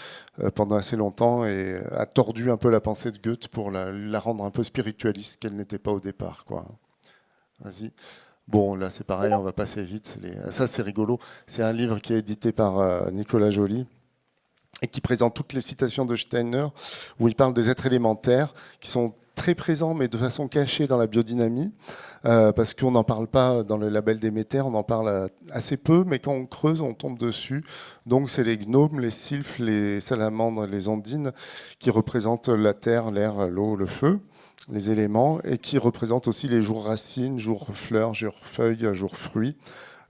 pendant assez longtemps et a tordu un peu la pensée de Goethe pour la rendre un peu spiritualiste qu'elle n'était pas au départ, quoi. Vas-y. Bon, là c'est pareil, on va passer vite. Ça c'est rigolo. C'est un livre qui est édité par Nicolas Joly et qui présente toutes les citations de Steiner où il parle des êtres élémentaires qui sont très présents mais de façon cachée dans la biodynamie. Parce qu'on n'en parle pas dans le label Déméter, on en parle assez peu, mais quand on creuse, on tombe dessus. Donc c'est les gnomes, les sylphes, les salamandres, les ondines qui représentent la terre, l'air, l'eau, le feu, les éléments, et qui représentent aussi les jours racines, jours fleurs, jours feuilles, jours fruits.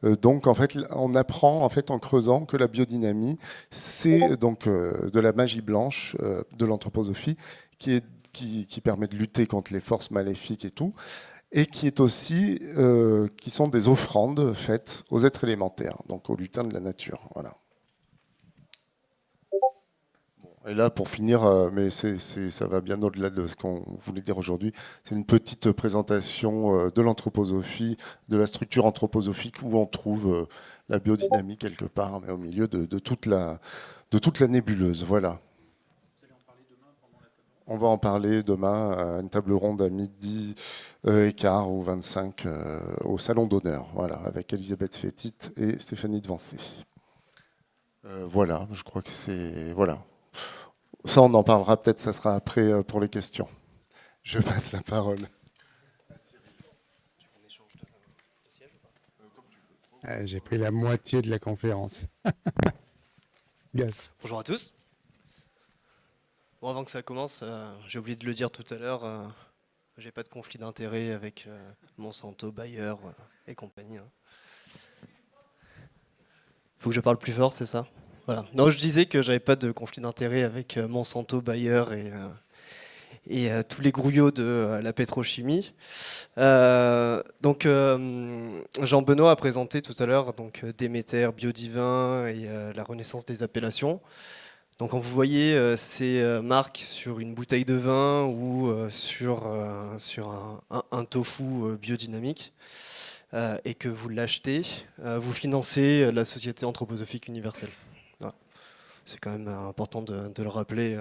Donc en fait, on apprend en creusant que la biodynamie, c'est donc de la magie blanche de l'anthroposophie qui permet de lutter contre les forces maléfiques et tout. Et qui est aussi, qui sont des offrandes faites aux êtres élémentaires, donc aux lutins de la nature. Voilà. Bon, et là, pour finir, mais ça va bien au-delà de ce qu'on voulait dire aujourd'hui, c'est une petite présentation de l'anthroposophie, de la structure anthroposophique où on trouve la biodynamie quelque part, mais au milieu de toute la nébuleuse. Voilà. On va en parler demain à une table ronde à midi et quart ou 25 au Salon d'honneur, voilà, avec Elisabeth Fétit et Stéphanie Devancé. Voilà, je crois que c'est... Voilà. Ça, on en parlera peut-être, ça sera après pour les questions. Je passe la parole. J'ai pris la moitié de la conférence. Gas. Bonjour à tous. Bon, avant que ça commence, j'ai oublié de le dire tout à l'heure, j'ai pas de conflit d'intérêt avec Monsanto, Bayer et compagnie. Faut que je parle plus fort, c'est ça? Voilà. Non, je disais que j'avais pas de conflit d'intérêt avec Monsanto, Bayer et tous les grouillots de la pétrochimie. Donc Jean-Benoît a présenté tout à l'heure Déméter, Biodivin et la renaissance des appellations. Donc quand vous voyez ces marques sur une bouteille de vin ou sur un tofu biodynamique et que vous l'achetez, vous financez la Société anthroposophique universelle. Voilà. C'est quand même important de le rappeler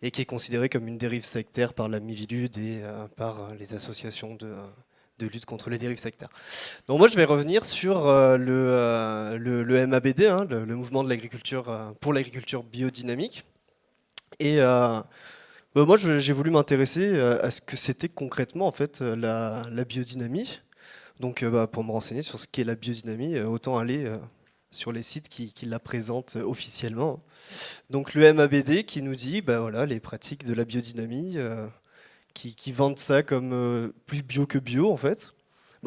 et qui est considéré comme une dérive sectaire par la Miviludes et par les associations de lutte contre les dérives sectaires. Donc moi je vais revenir sur le MABD, le mouvement de l'agriculture pour l'agriculture biodynamique. Et moi j'ai voulu m'intéresser à ce que c'était concrètement en fait la biodynamie. Donc pour me renseigner sur ce qu'est la biodynamie, autant aller sur les sites qui la présentent officiellement. Donc le MABD qui nous dit voilà, les pratiques de la biodynamie qui vendent ça comme plus bio que bio en fait.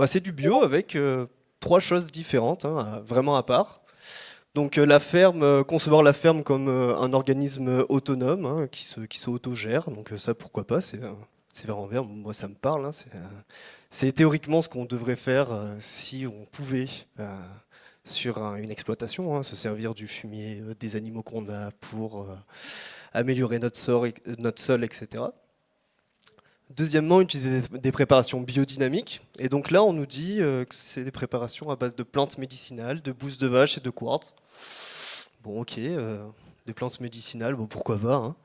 C'est du bio avec 3 choses différentes, vraiment à part. Donc la ferme, concevoir la ferme comme un organisme autonome qui s'autogère. Donc ça pourquoi pas, c'est vraiment bien. Moi ça me parle. C'est théoriquement ce qu'on devrait faire si on pouvait sur une exploitation, se servir du fumier des animaux qu'on a pour améliorer notre sol, etc. Deuxièmement, utiliser des préparations biodynamiques. Et donc là, on nous dit que c'est des préparations à base de plantes médicinales, de bouse de vache et de quartz. Bon, ok, des plantes médicinales, bon, pourquoi pas. Hein.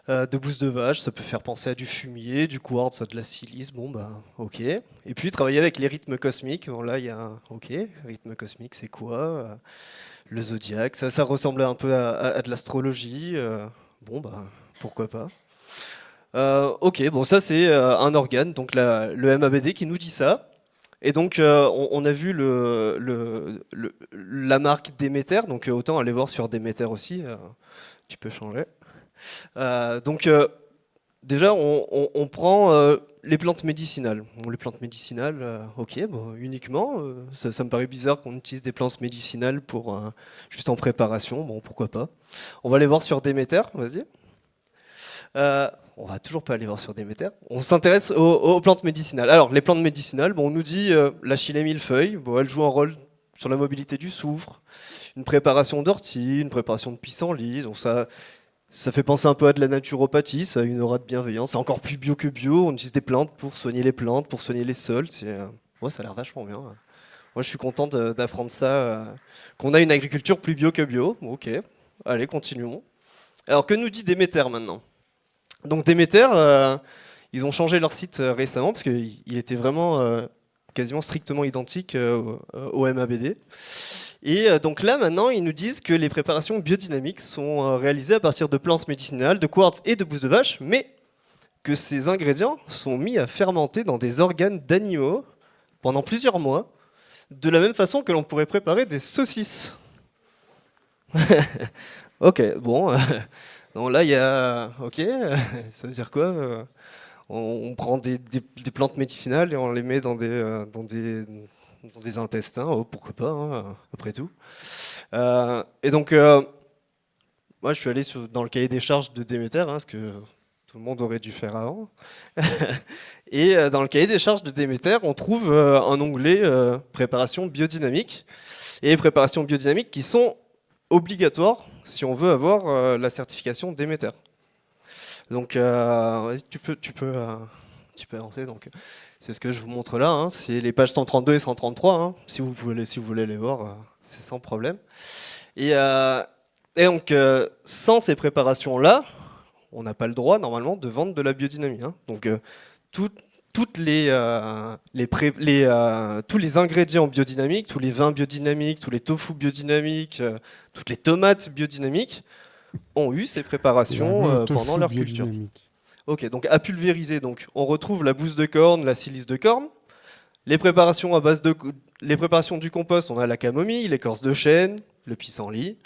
De bouse de vache, ça peut faire penser à du fumier, du quartz, à de la silice, bon bah ok. Et puis travailler avec les rythmes cosmiques, bon, là il y a un ok, rythme cosmique c'est quoi le zodiaque, ça ressemblait un peu à de l'astrologie, bon bah pourquoi pas. Ok, bon ça c'est un organe, donc le MABD qui nous dit ça. Et donc on a vu la marque Déméter, donc autant aller voir sur Déméter aussi, tu peux changer. Donc déjà on prend les plantes médicinales. Bon, les plantes médicinales, ok, bon, uniquement, ça me paraît bizarre qu'on utilise des plantes médicinales pour juste en préparation, bon pourquoi pas. On va aller voir sur Déméter, vas-y. On va toujours pas aller voir sur Déméter. On s'intéresse aux plantes médicinales. Alors, les plantes médicinales, bon, on nous dit la chilée millefeuille, bon, elle joue un rôle sur la mobilité du soufre, une préparation d'ortie, une préparation de pissenlit. Donc ça fait penser un peu à de la naturopathie, ça a une aura de bienveillance. C'est encore plus bio que bio. On utilise des plantes pour soigner les plantes, pour soigner les sols. Ouais, ça a l'air vachement bien. Moi, je suis content d'apprendre ça, qu'on a une agriculture plus bio que bio. Ok, allez, continuons. Alors, que nous dit Déméter maintenant ? Donc Déméter, ils ont changé leur site récemment parce qu'il était vraiment quasiment strictement identique au MABD. Et donc là maintenant, ils nous disent que les préparations biodynamiques sont réalisées à partir de plantes médicinales, de quartz et de bouse de vache, mais que ces ingrédients sont mis à fermenter dans des organes d'animaux pendant plusieurs mois, de la même façon que l'on pourrait préparer des saucisses. Ok, bon. Donc là, il y a... Ok, ça veut dire quoi on prend des plantes médicinales et on les met dans des intestins, oh, pourquoi pas, hein, après tout. Et donc, moi, je suis allé dans le cahier des charges de Déméter, hein, ce que tout le monde aurait dû faire avant. Et dans le cahier des charges de Déméter, on trouve un onglet préparation biodynamique. Et préparations biodynamiques qui sont obligatoires si on veut avoir la certification Déméter. Donc, tu peux avancer. Donc, c'est ce que je vous montre là. Hein. C'est les pages 132 et 133. Hein. Si vous voulez les voir, c'est sans problème. Et donc, sans ces préparations-là, on n'a pas le droit normalement de vendre de la biodynamie. Hein. Donc, tous les ingrédients biodynamiques, tous les vins biodynamiques, tous les tofu biodynamiques, toutes les tomates biodynamiques ont eu ces préparations pendant leur culture. Ok, donc à pulvériser, donc on retrouve la bouse de corne, la silice de corne. Les préparations du compost, on a la camomille, l'écorce de chêne, le pissenlit,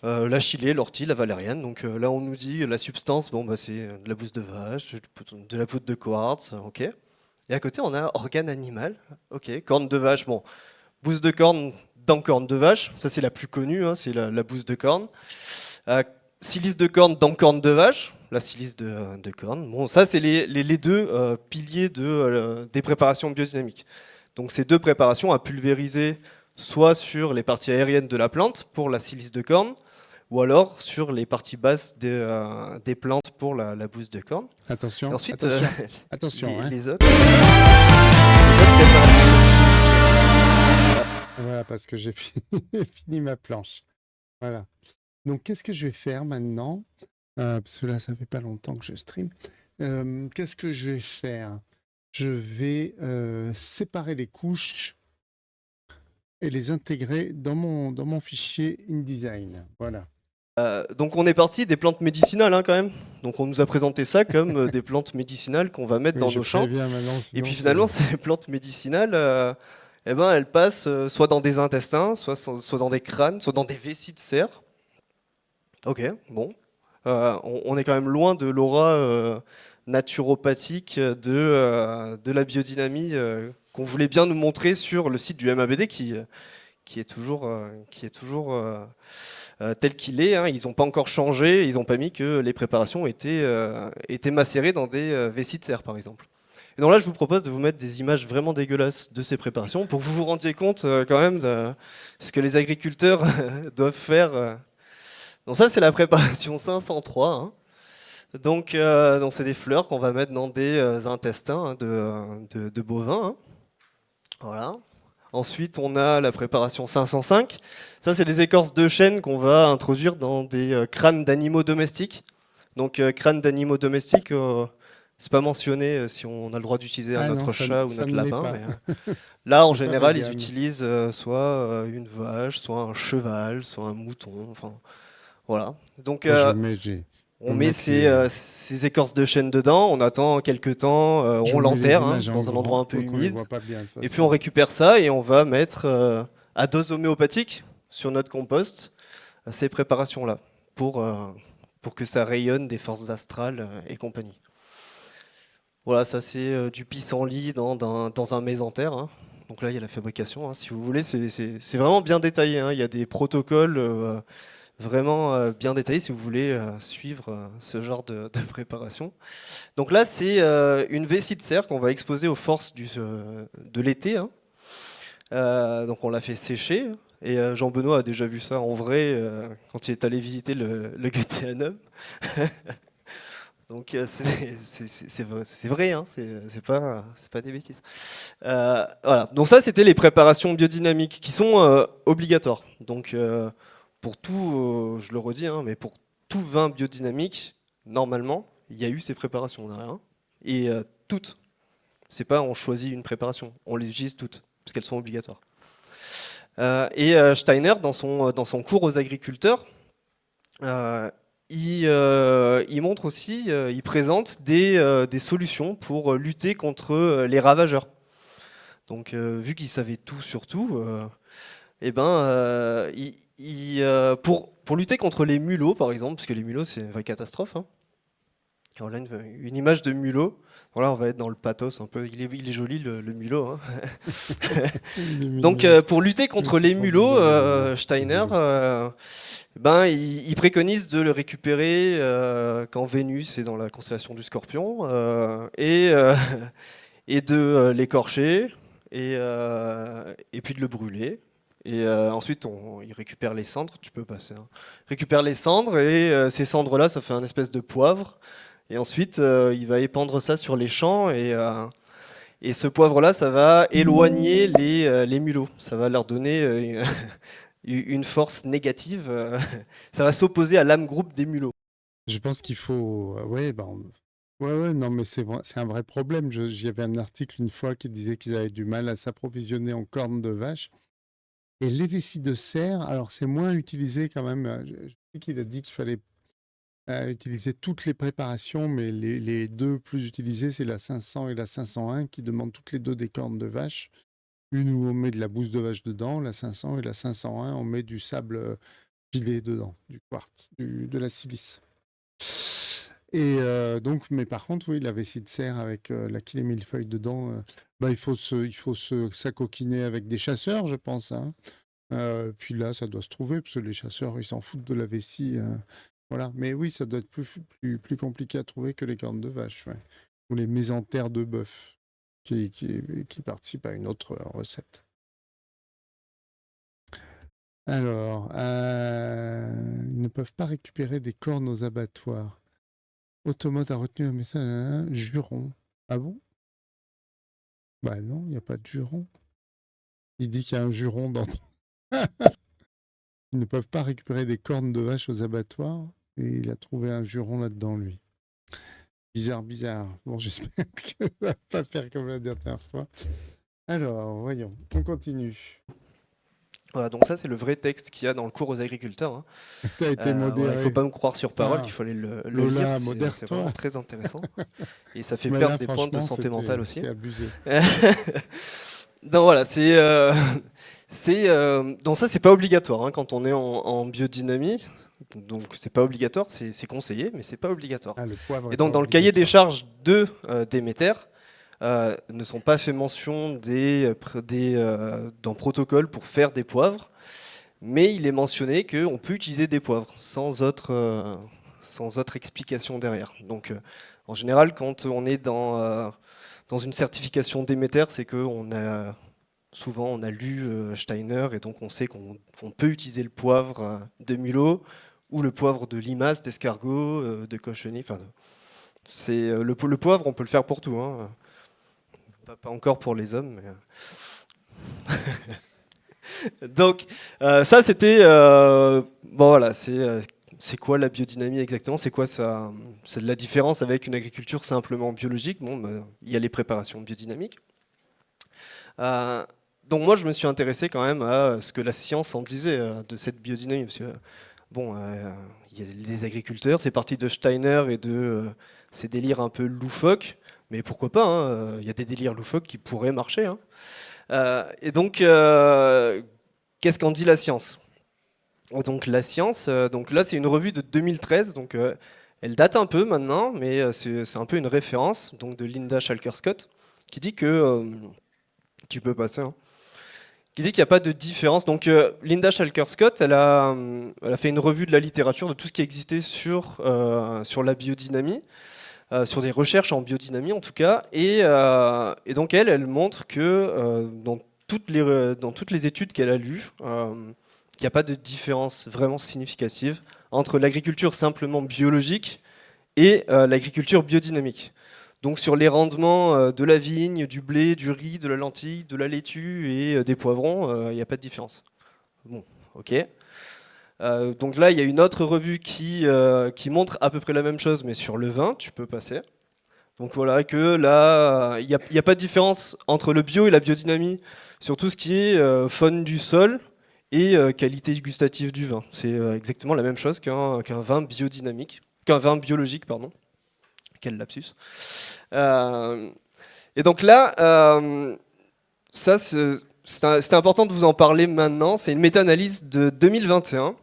la chilée, l'ortie, la valériane. Donc là, on nous dit la substance, bon, bah, c'est de la bouse de vache, de la poudre de quartz, ok. Et à côté, on a organe animal, ok, corne de vache, bon, bouse de corne dans corne de vache, ça c'est la plus connue, hein, c'est la bouse de corne. Silice de corne dans corne de vache, la silice de corne. Bon, ça c'est les deux piliers des préparations biodynamiques. Donc ces deux préparations à pulvériser soit sur les parties aériennes de la plante pour la silice de corne, ou alors sur les parties basses des plantes pour la bouse de corne. Attention, et ensuite, attention. Les autres Voilà, parce que j'ai fini ma planche. Voilà. Donc, qu'est-ce que je vais faire maintenant parce que là, ça fait pas longtemps que je stream. Qu'est-ce que je vais faire? Je vais séparer les couches et les intégrer dans mon fichier InDesign. Voilà. Donc on est parti des plantes médicinales hein, quand même. Donc on nous a présenté ça comme des plantes médicinales qu'on va mettre dans nos champs. Et puis finalement ces plantes médicinales, elles passent soit dans des intestins, soit dans des crânes, soit dans des vessies de cerf. Ok, bon. On est quand même loin de l'aura naturopathique de la biodynamie qu'on voulait bien nous montrer sur le site du MABD qui est toujours tel qu'il est. Hein. Ils n'ont pas encore changé, ils n'ont pas mis que les préparations étaient macérées dans des vessies de cerf, par exemple. Et donc là, je vous propose de vous mettre des images vraiment dégueulasses de ces préparations pour que vous vous rendiez compte quand même de ce que les agriculteurs doivent faire. Donc ça, c'est la préparation 503. Hein. Donc c'est des fleurs qu'on va mettre dans des intestins hein, de bovins. Hein. Voilà. Ensuite, on a la préparation 505. Ça, c'est des écorces de chêne qu'on va introduire dans des crânes d'animaux domestiques. Donc, crâne d'animaux domestiques, c'est pas mentionné si on a le droit d'utiliser notre chat ou notre lapin. Mais, là, en général, ils utilisent soit une vache, soit un cheval, soit un mouton. Enfin, voilà. Donc, on met ces écorces de chêne dedans, on attend quelques temps, on l'enterre dans un endroit un peu humide, et puis on récupère ça et on va mettre à dose homéopathique sur notre compost ces préparations-là pour que ça rayonne des forces astrales et compagnie. Voilà, ça c'est du pissenlit dans un mésentère. Hein. Donc là, il y a la fabrication, hein, si vous voulez, c'est vraiment bien détaillé. Hein. Il y a des protocoles vraiment bien détaillé si vous voulez suivre ce genre de préparation. Donc là, c'est une vessie de cerf qu'on va exposer aux forces de l'été. Hein. Donc on l'a fait sécher. Et Jean-Benoît a déjà vu ça en vrai quand il est allé visiter le Goetheanum. Donc c'est vrai, hein, c'est pas des bêtises. Voilà. Donc ça, c'était les préparations biodynamiques qui sont obligatoires. Donc pour tout, je le redis, hein, mais pour tout vin biodynamique, normalement, il y a eu ces préparations derrière. Et toutes. C'est pas on choisit une préparation, on les utilise toutes, parce qu'elles sont obligatoires. Et Steiner, dans son cours aux agriculteurs, il montre aussi, il présente des solutions pour lutter contre les ravageurs. Donc, vu qu'il savait tout sur tout, pour lutter contre les mulots, par exemple, parce que les mulots, c'est une vraie catastrophe. Hein. Voilà une image de mulot. Voilà, on va être dans le pathos un peu. Il est joli le mulot. Hein. Donc, pour lutter contre les mulots, Steiner, il préconise de le récupérer quand Vénus est dans la constellation du Scorpion et de l'écorcher et puis de le brûler. Et ensuite, il récupère les cendres. Tu peux passer. Hein. Récupère les cendres et ces cendres-là, ça fait un espèce de poivre. Et ensuite, il va épandre ça sur les champs et ce poivre-là, ça va éloigner les mulots. Ça va leur donner une force négative. Ça va s'opposer à l'âme groupe des mulots. Je pense qu'il faut... Ouais, non, mais c'est un vrai problème. J'y avais un article une fois qui disait qu'ils avaient du mal à s'approvisionner en cornes de vache. Et les vessies de cerf, alors c'est moins utilisé quand même. Je sais qu'il a dit qu'il fallait utiliser toutes les préparations, mais les deux plus utilisées, c'est la 500 et la 501 qui demandent toutes les deux des cornes de vache. Une où on met de la bouse de vache dedans, la 500, et la 501, on met du sable pilé dedans, du quartz, de la silice. Et donc, mais par contre, oui, la vessie de cerf avec la quille et millefeuille dedans, il faut s'acoquiner avec des chasseurs, je pense. Hein. Puis là, ça doit se trouver, parce que les chasseurs, ils s'en foutent de la vessie. Voilà. Mais oui, ça doit être plus compliqué à trouver que les cornes de vache, ouais. Ou les mésentères de bœuf, qui participent à une autre recette. Alors, ils ne peuvent pas récupérer des cornes aux abattoirs. Automate a retenu un message, juron. Ah bon? Bah non, il n'y a pas de juron. Il dit qu'il y a un juron dans... Ils ne peuvent pas récupérer des cornes de vache aux abattoirs et il a trouvé un juron là-dedans, lui. Bizarre. Bon, j'espère que ça ne va pas faire comme la dernière fois. Alors, voyons, on continue. Voilà, donc ça, c'est le vrai texte qu'il y a dans le cours aux agriculteurs. Hein. Tu as été modéré. Il ne faut pas me croire sur parole, il faut aller le lire. C'est vraiment très intéressant. Et ça fait perdre des points de santé mentale aussi. C'était abusé. Donc voilà, donc ça, c'est pas obligatoire hein, quand on est en biodynamie. Donc c'est pas obligatoire, c'est conseillé, mais c'est pas obligatoire. Ah, le poivre et donc dans le cahier des charges de Déméter, ne sont pas fait mention d'un protocole pour faire des poivres, mais il est mentionné qu'on peut utiliser des poivres sans autre explication derrière. Donc en général, quand on est dans une certification Déméter, c'est qu'on a souvent on a lu Steiner et donc on sait qu'on peut utiliser le poivre de mulot ou le poivre de limace, d'escargot, de cochenille. Enfin, le poivre, on peut le faire pour tout. Hein. Pas encore pour les hommes. Mais... Donc ça c'était bon voilà, c'est quoi la biodynamie exactement? C'est quoi ça? C'est de la différence avec une agriculture simplement biologique. Bon, il y a les préparations biodynamiques. Donc moi je me suis intéressé quand même à ce que la science en disait de cette biodynamie, parce que bon, il y a des agriculteurs, c'est parti de Steiner et de ces délires un peu loufoques, mais pourquoi pas, hein, il y a des délires loufoques qui pourraient marcher, hein. Et donc qu'est-ce qu'en dit la science? Donc la science, donc là c'est une revue de 2013, donc elle date un peu maintenant, mais c'est un peu une référence, donc de Linda Schalker-Scott, qui dit que tu peux passer, hein, qui dit qu'il n'y a pas de différence. Donc Linda Schalker-Scott, elle a fait une revue de la littérature de tout ce qui existait sur la biodynamie, sur des recherches en biodynamie en tout cas, et donc elle montre que dans toutes les études qu'elle a lues, qu'il n'y a pas de différence vraiment significative entre l'agriculture simplement biologique et l'agriculture biodynamique. Donc sur les rendements de la vigne, du blé, du riz, de la lentille, de la laitue et des poivrons, il n'y a pas de différence. Bon, ok. Donc là, il y a une autre revue qui montre à peu près la même chose, mais sur le vin, tu peux passer. Donc voilà, que là, il n'y a pas de différence entre le bio et la biodynamie sur tout ce qui est faune du sol et qualité gustative du vin. C'est exactement la même chose qu'un vin biodynamique, qu'un vin biologique, pardon. Quel lapsus. Et donc là, ça, c'est important de vous en parler maintenant. C'est une méta-analyse de 2021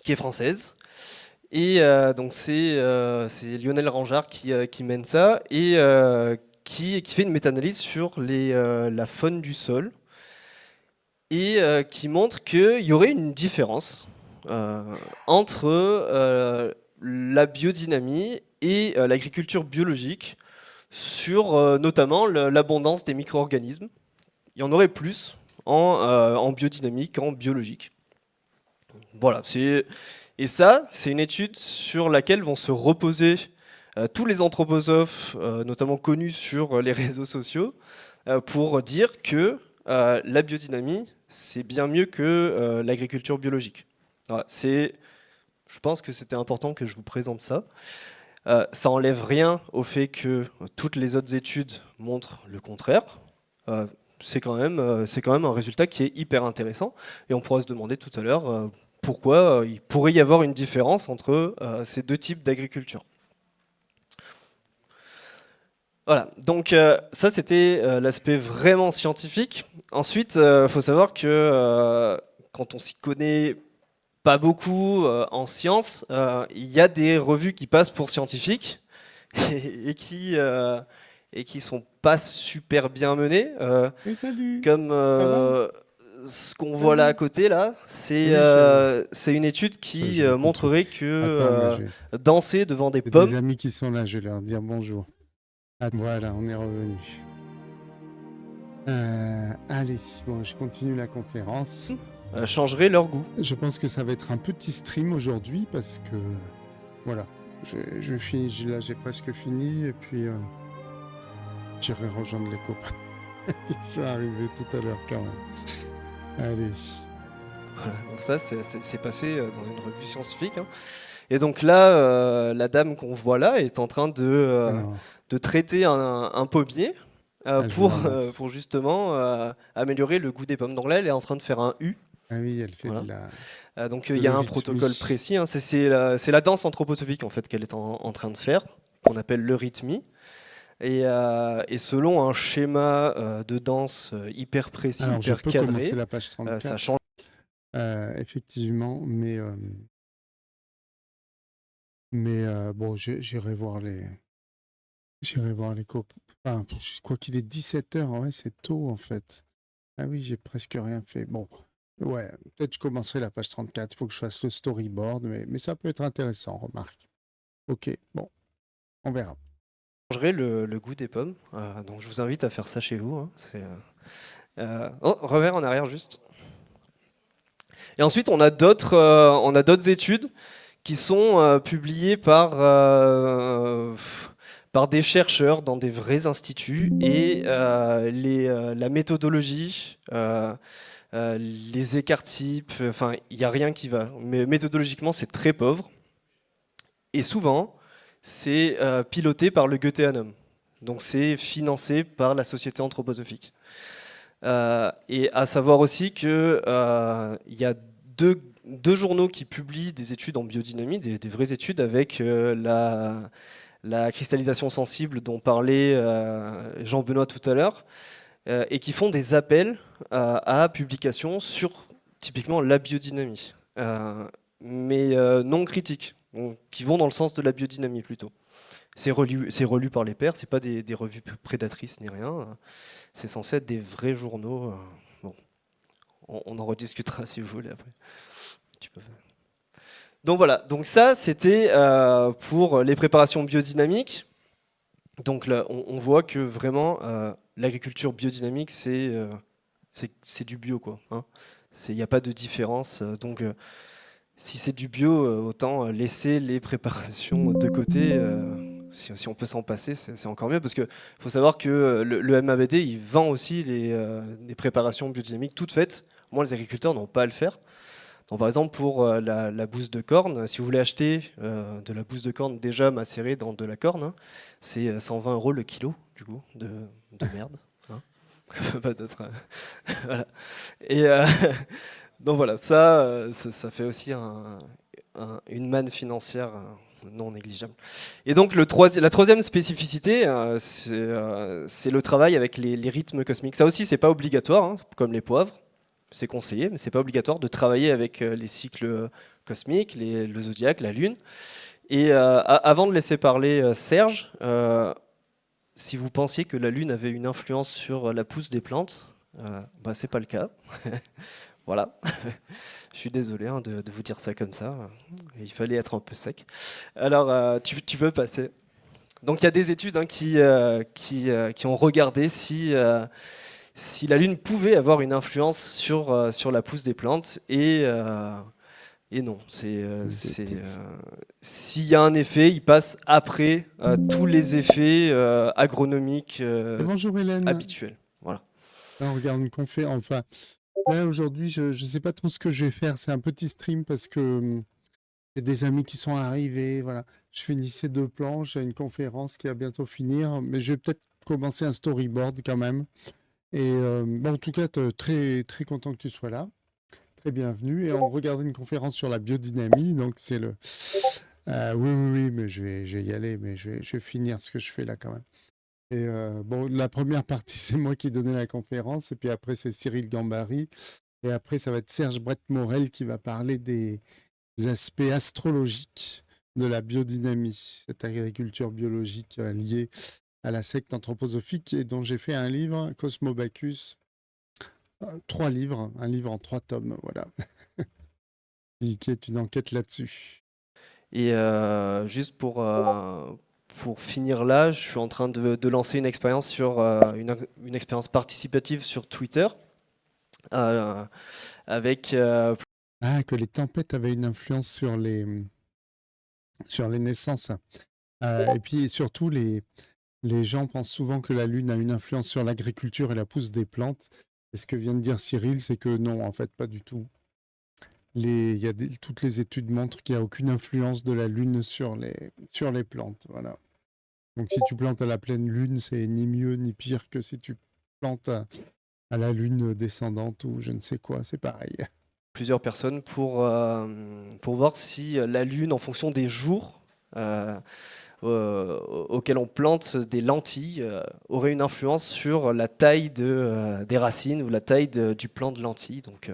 qui est française. Et donc c'est Lionel Ranjard qui mène ça et qui fait une méta-analyse sur la faune du sol et qui montre qu'il y aurait une différence entre la biodynamie et l'agriculture biologique sur notamment l'abondance des micro-organismes. Il y en aurait plus en biodynamique qu'en biologique. Voilà, et ça, c'est une étude sur laquelle vont se reposer tous les anthroposophes, notamment connus sur les réseaux sociaux, pour dire que la biodynamie, c'est bien mieux que l'agriculture biologique. Voilà, je pense que c'était important que je vous présente ça. Ça enlève rien au fait que toutes les autres études montrent le contraire. C'est quand même un résultat qui est hyper intéressant. Et on pourra se demander tout à l'heure pourquoi il pourrait y avoir une différence entre ces deux types d'agriculture. Voilà, donc ça c'était l'aspect vraiment scientifique. Ensuite, il faut savoir que quand on s'y connaît pas beaucoup en sciences, il y a des revues qui passent pour scientifiques et qui sont pas super bien menées. Comme ce qu'on voit là à côté, là, c'est une étude qui montrerait que danser devant des pommes... Des amis qui sont là, je vais leur dire bonjour. Voilà, on est revenu. Allez, bon, je continue la conférence. Changerait leur goût. Je pense que ça va être un petit stream aujourd'hui parce que voilà, je finis, là j'ai presque fini et puis j'irai rejoindre les copains qui sont arrivés tout à l'heure quand même. Allez. Voilà, donc ça c'est passé dans une revue scientifique, hein. Et donc là, la dame qu'on voit là est en train de traiter un pommier pour justement améliorer le goût des pommes. Donc là, elle est en train de faire un U. Ah oui, elle fait de la... donc il y a un protocole précis, hein. C'est la danse anthroposophique en fait qu'elle est en train de faire, qu'on appelle l'eurythmie. Et selon un schéma de danse hyper précis, alors, hyper je peux cadré, commencer la page 34, ça change. Effectivement, mais bon, j'irai voir les copains. Enfin, quoi qu'il est 17h, ouais, c'est tôt en fait. Ah oui, j'ai presque rien fait. Bon, ouais, peut-être je commencerai la page 34, il faut que je fasse le storyboard, mais ça peut être intéressant, remarque. Ok, bon, on verra. Changerait le goût des pommes, donc je vous invite à faire ça chez vous, hein. Oh, revers en arrière juste. Et ensuite, on a d'autres études qui sont publiées par par des chercheurs dans des vrais instituts, et la méthodologie, les écarts types, enfin, il n'y a rien qui va. Mais méthodologiquement, c'est très pauvre. Et souvent, c'est piloté par le Goetheanum. Donc c'est financé par la Société anthroposophique. Et à savoir aussi qu'il y a deux journaux qui publient des études en biodynamie, des vraies études avec la cristallisation sensible dont parlait Jean-Benoît tout à l'heure, et qui font des appels à publication sur typiquement la biodynamie, mais non critiques, donc, qui vont dans le sens de la biodynamie plutôt. C'est relu par les pairs, c'est pas des revues prédatrices ni rien, c'est censé être des vrais journaux. Bon, on en rediscutera si vous voulez après. Donc voilà, donc ça c'était pour les préparations biodynamiques. Donc là, on voit que vraiment l'agriculture biodynamique c'est du bio quoi. Hein. Il n'y a pas de différence. Donc si c'est du bio, autant laisser les préparations de côté. Si on peut s'en passer, c'est encore mieux, parce qu'il faut savoir que le MABD il vend aussi des préparations biodynamiques toutes faites. Moi, les agriculteurs n'ont pas à le faire. Donc, par exemple, pour la bouse de corne, si vous voulez acheter de la bouse de corne déjà macérée dans de la corne, hein, c'est 120 € le kilo, du coup, de merde. Hein. Pas d'autre. Voilà. Et donc voilà, ça fait aussi une manne financière non négligeable. Et donc la troisième spécificité, c'est le travail avec les rythmes cosmiques. Ça aussi, c'est pas obligatoire, hein, comme les poivres. C'est conseillé, mais c'est pas obligatoire de travailler avec les cycles cosmiques, le zodiaque, la Lune. Et avant de laisser parler Serge, si vous pensiez que la Lune avait une influence sur la pousse des plantes, bah, c'est pas le cas. Voilà. Je suis désolé hein, de vous dire ça comme ça. Il fallait être un peu sec. Alors, tu peux passer. Donc, il y a des études hein, qui ont regardé si la Lune pouvait avoir une influence sur la pousse des plantes, et non. S'il y a un effet, il passe après tous les effets agronomiques Bonjour Hélène. habituels. Voilà. Là, on regarde une conférence. Enfin, là aujourd'hui, je ne sais pas trop ce que je vais faire. C'est un petit stream parce que j'ai des amis qui sont arrivés. Voilà. Je finissais 2 planches. J'ai une conférence qui va bientôt finir. Mais je vais peut-être commencer un storyboard quand même. Et bon, en tout cas, très, très content que tu sois là. Très bienvenue. Et on regarde une conférence sur la biodynamie. Donc, c'est le... oui, mais je vais y aller. Mais je vais finir ce que je fais là quand même. Et bon, la première partie, c'est moi qui donnais la conférence. Et puis après, c'est Cyril Gambari. Et après, ça va être Serge Brett-Morel qui va parler des aspects astrologiques de la biodynamie, cette agriculture biologique liée à la secte anthroposophique, et dont j'ai fait un livre, Cosmobacchus, 3 livres, un livre en 3 tomes, voilà, qui est une enquête là-dessus. Et juste pour finir là, je suis en train de lancer une expérience sur une expérience participative sur Twitter avec que les tempêtes avaient une influence sur les naissances. Et puis surtout, les gens pensent souvent que la Lune a une influence sur l'agriculture et la pousse des plantes. Et ce que vient de dire Cyril, c'est que non, en fait, pas du tout. Toutes les études montrent qu'il n'y a aucune influence de la Lune sur les plantes. Voilà. Donc si tu plantes à la pleine Lune, c'est ni mieux ni pire que si tu plantes à la Lune descendante ou je ne sais quoi, c'est pareil. Plusieurs personnes pour voir si la Lune, en fonction des jours auxquels on plante des lentilles, aurait une influence sur la taille des racines ou la taille du plant de lentilles. Donc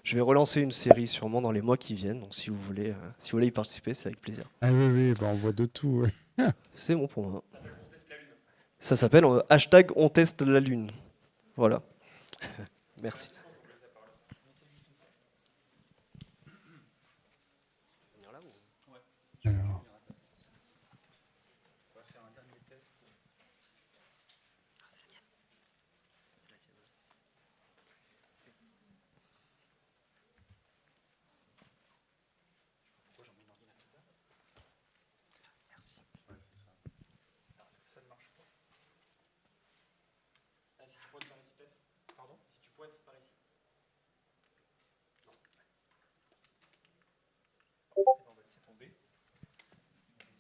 je vais relancer une série sûrement dans les mois qui viennent. Donc si vous voulez y participer, c'est avec plaisir. Ah oui, on voit de tout. Ouais. C'est bon pour moi. Ça s'appelle #on teste la Lune. Voilà. Merci. Alors.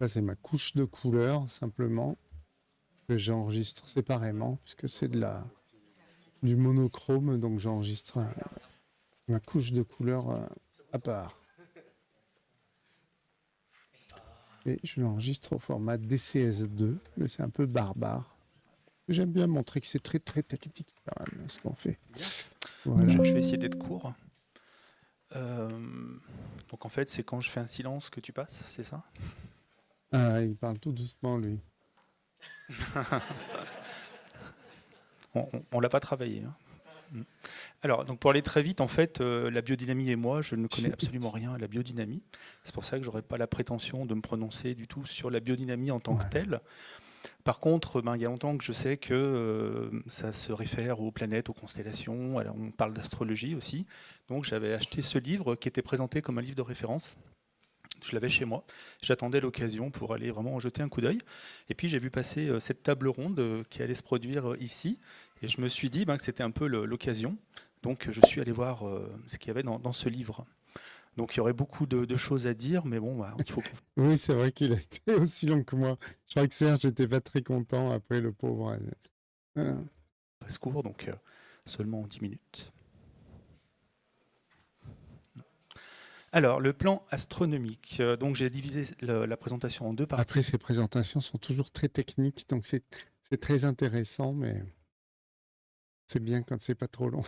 Ça, c'est ma couche de couleur, simplement, que j'enregistre séparément, puisque c'est du monochrome, donc j'enregistre ma couche de couleur à part. Et je l'enregistre au format DCS2, mais c'est un peu barbare. J'aime bien montrer que c'est très très technique quand même, ce qu'on fait. Voilà. Je vais essayer d'être court. Donc en fait, c'est quand je fais un silence que tu passes, c'est ça? Ah, il parle tout doucement, lui. On l'a pas travaillé. Hein. Alors, donc pour aller très vite, en fait, la biodynamie et moi, je ne connais absolument rien à la biodynamie. C'est pour ça que j'aurais pas la prétention de me prononcer du tout sur la biodynamie en tant que telle. Par contre, il y a longtemps que je sais que ça se réfère aux planètes, aux constellations. Alors, on parle d'astrologie aussi. Donc j'avais acheté ce livre qui était présenté comme un livre de référence. Je l'avais chez moi. J'attendais l'occasion pour aller vraiment jeter un coup d'œil. Et puis j'ai vu passer cette table ronde qui allait se produire ici. Et je me suis dit que c'était un peu l'occasion. Donc je suis allé voir ce qu'il y avait dans ce livre. Donc il y aurait beaucoup de choses à dire, mais bon, il faut... Oui, c'est vrai qu'il a été aussi long que moi. Je crois que Serge n'était pas très content après, le pauvre. Voilà. Passe court, donc seulement 10 minutes. Alors, le plan astronomique. Donc j'ai divisé la présentation en deux parties. Après, ces présentations sont toujours très techniques, donc c'est très intéressant, mais c'est bien quand c'est pas trop long.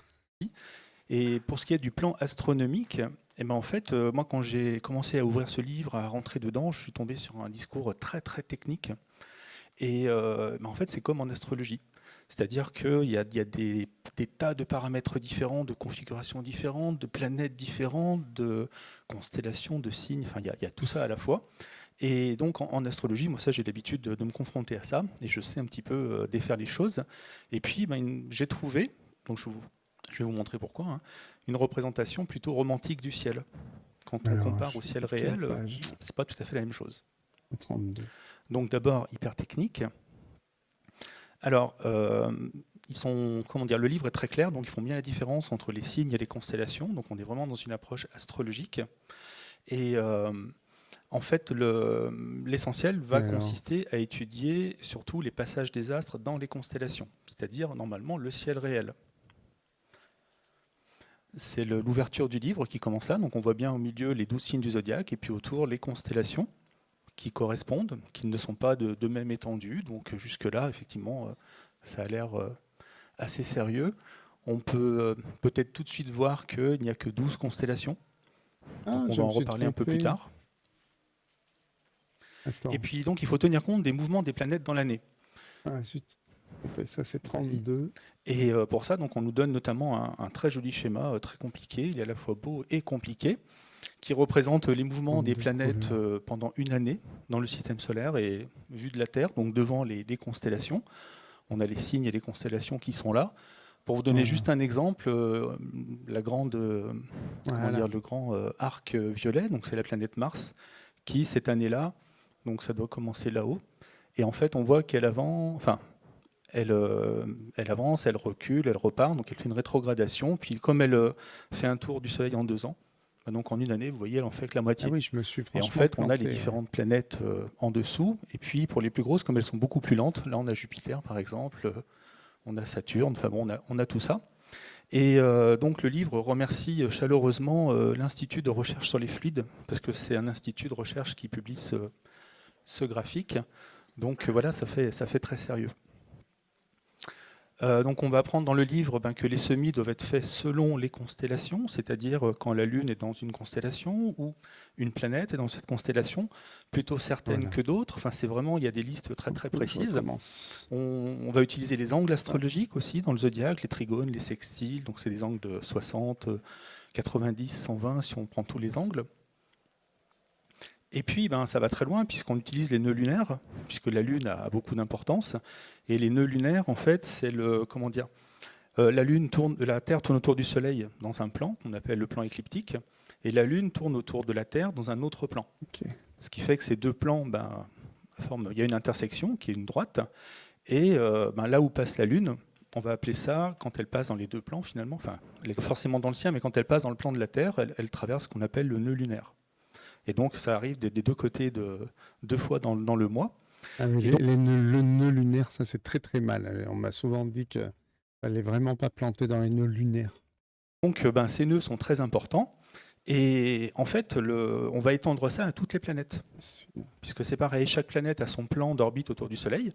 Et pour ce qui est du plan astronomique, en fait, moi, quand j'ai commencé à ouvrir ce livre, à rentrer dedans, je suis tombé sur un discours très, très technique. Et en fait, c'est comme en astrologie. C'est-à-dire qu'il y a des tas de paramètres différents, de configurations différentes, de planètes différentes, de constellations, de signes, enfin, il y a tout ça à la fois. Et donc, en astrologie, moi, ça, j'ai l'habitude de me confronter à ça, et je sais un petit peu défaire les choses. Et puis, j'ai trouvé, donc je vais vous montrer pourquoi, une représentation plutôt romantique du ciel. Quand on compare au ciel réel, c'est pas tout à fait la même chose. 32. Donc d'abord, hyper technique. Alors, le livre est très clair, donc ils font bien la différence entre les signes et les constellations. Donc on est vraiment dans une approche astrologique. Et en fait, l'essentiel va consister à étudier surtout les passages des astres dans les constellations, c'est-à-dire normalement le ciel réel. C'est l'ouverture du livre qui commence là, donc on voit bien au milieu les 12 signes du zodiaque et puis autour les constellations qui correspondent, qui ne sont pas de même étendue. Donc jusque-là, effectivement, ça a l'air assez sérieux. On peut peut-être tout de suite voir qu'il n'y a que 12 constellations. On va en reparler un peu plus tard. Attends. Et puis donc il faut tenir compte des mouvements des planètes dans l'année. Ah zut, ça c'est 32. Et pour ça, donc, on nous donne notamment un très joli schéma, très compliqué, il est à la fois beau et compliqué, qui représente les mouvements des planètes pendant une année dans le système solaire et vu de la Terre, donc devant les constellations. On a les signes et les constellations qui sont là. Pour vous donner juste un exemple, le grand arc violet, donc c'est la planète Mars, qui cette année-là, donc ça doit commencer là-haut, et en fait on voit qu'elle avance, elle recule, elle repart, donc elle fait une rétrogradation, puis comme elle fait un tour du Soleil en 2 ans, donc en une année, vous voyez, elle en fait que la moitié. Ah oui, je me suis et en fait, on a les différentes planètes en dessous, et puis pour les plus grosses, comme elles sont beaucoup plus lentes, là on a Jupiter par exemple, on a Saturne, enfin bon, on a tout ça. Et donc le livre remercie chaleureusement l'Institut de recherche sur les fluides, parce que c'est un institut de recherche qui publie ce graphique. Donc voilà, ça fait très sérieux. Donc on va apprendre dans le livre que les semis doivent être faits selon les constellations, c'est-à-dire quand la Lune est dans une constellation ou une planète est dans cette constellation, plutôt certaines que d'autres. Enfin, c'est vraiment, il y a des listes très très précises. On va utiliser les angles astrologiques aussi dans le zodiaque, les trigones, les sextiles, donc c'est des angles de 60, 90, 120 si on prend tous les angles. Et puis, ça va très loin puisqu'on utilise les nœuds lunaires, puisque la Lune a beaucoup d'importance. Et les nœuds lunaires, en fait, c'est la Terre tourne autour du Soleil dans un plan qu'on appelle le plan écliptique, et la Lune tourne autour de la Terre dans un autre plan. Okay. Ce qui fait que ces deux plans, il y a une intersection qui est une droite, et là où passe la Lune, on va appeler ça, quand elle passe dans les deux plans finalement, elle est forcément dans le sien, mais quand elle passe dans le plan de la Terre, elle traverse ce qu'on appelle le nœud lunaire. Et donc ça arrive des deux côtés deux fois dans le mois. Ah, mais le nœud lunaire, ça c'est très très mal. On m'a souvent dit qu'il fallait vraiment pas planter dans les nœuds lunaires. Donc ces nœuds sont très importants. Et en fait, on va étendre ça à toutes les planètes. Puisque c'est pareil, chaque planète a son plan d'orbite autour du Soleil.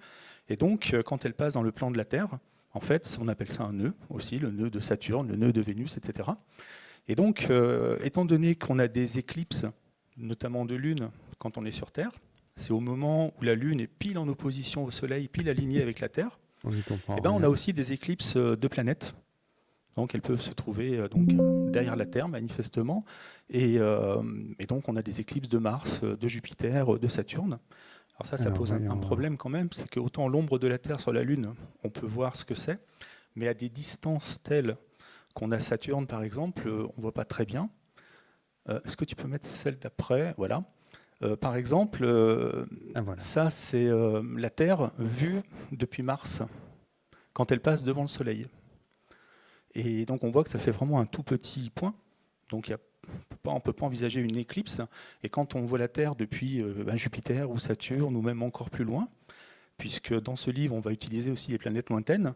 Et donc, quand elle passe dans le plan de la Terre, en fait, on appelle ça un nœud aussi, le nœud de Saturne, le nœud de Vénus, etc. Et donc, étant donné qu'on a des éclipses, notamment de Lune, quand on est sur Terre, c'est au moment où la Lune est pile en opposition au Soleil, pile alignée avec la Terre, on a aussi des éclipses de planètes. Donc elles peuvent se trouver derrière la Terre, manifestement. Et donc on a des éclipses de Mars, de Jupiter, de Saturne. Alors ça pose un problème quand même, c'est qu'autant l'ombre de la Terre sur la Lune, on peut voir ce que c'est, mais à des distances telles qu'on a Saturne, par exemple, on ne voit pas très bien. Est-ce que tu peux mettre celle d'après? Voilà. Par exemple, ça c'est la Terre vue depuis Mars, quand elle passe devant le Soleil. Et donc on voit que ça fait vraiment un tout petit point. Donc on ne peut pas envisager une éclipse. Et quand on voit la Terre depuis Jupiter ou Saturne, ou même encore plus loin, puisque dans ce livre on va utiliser aussi les planètes lointaines,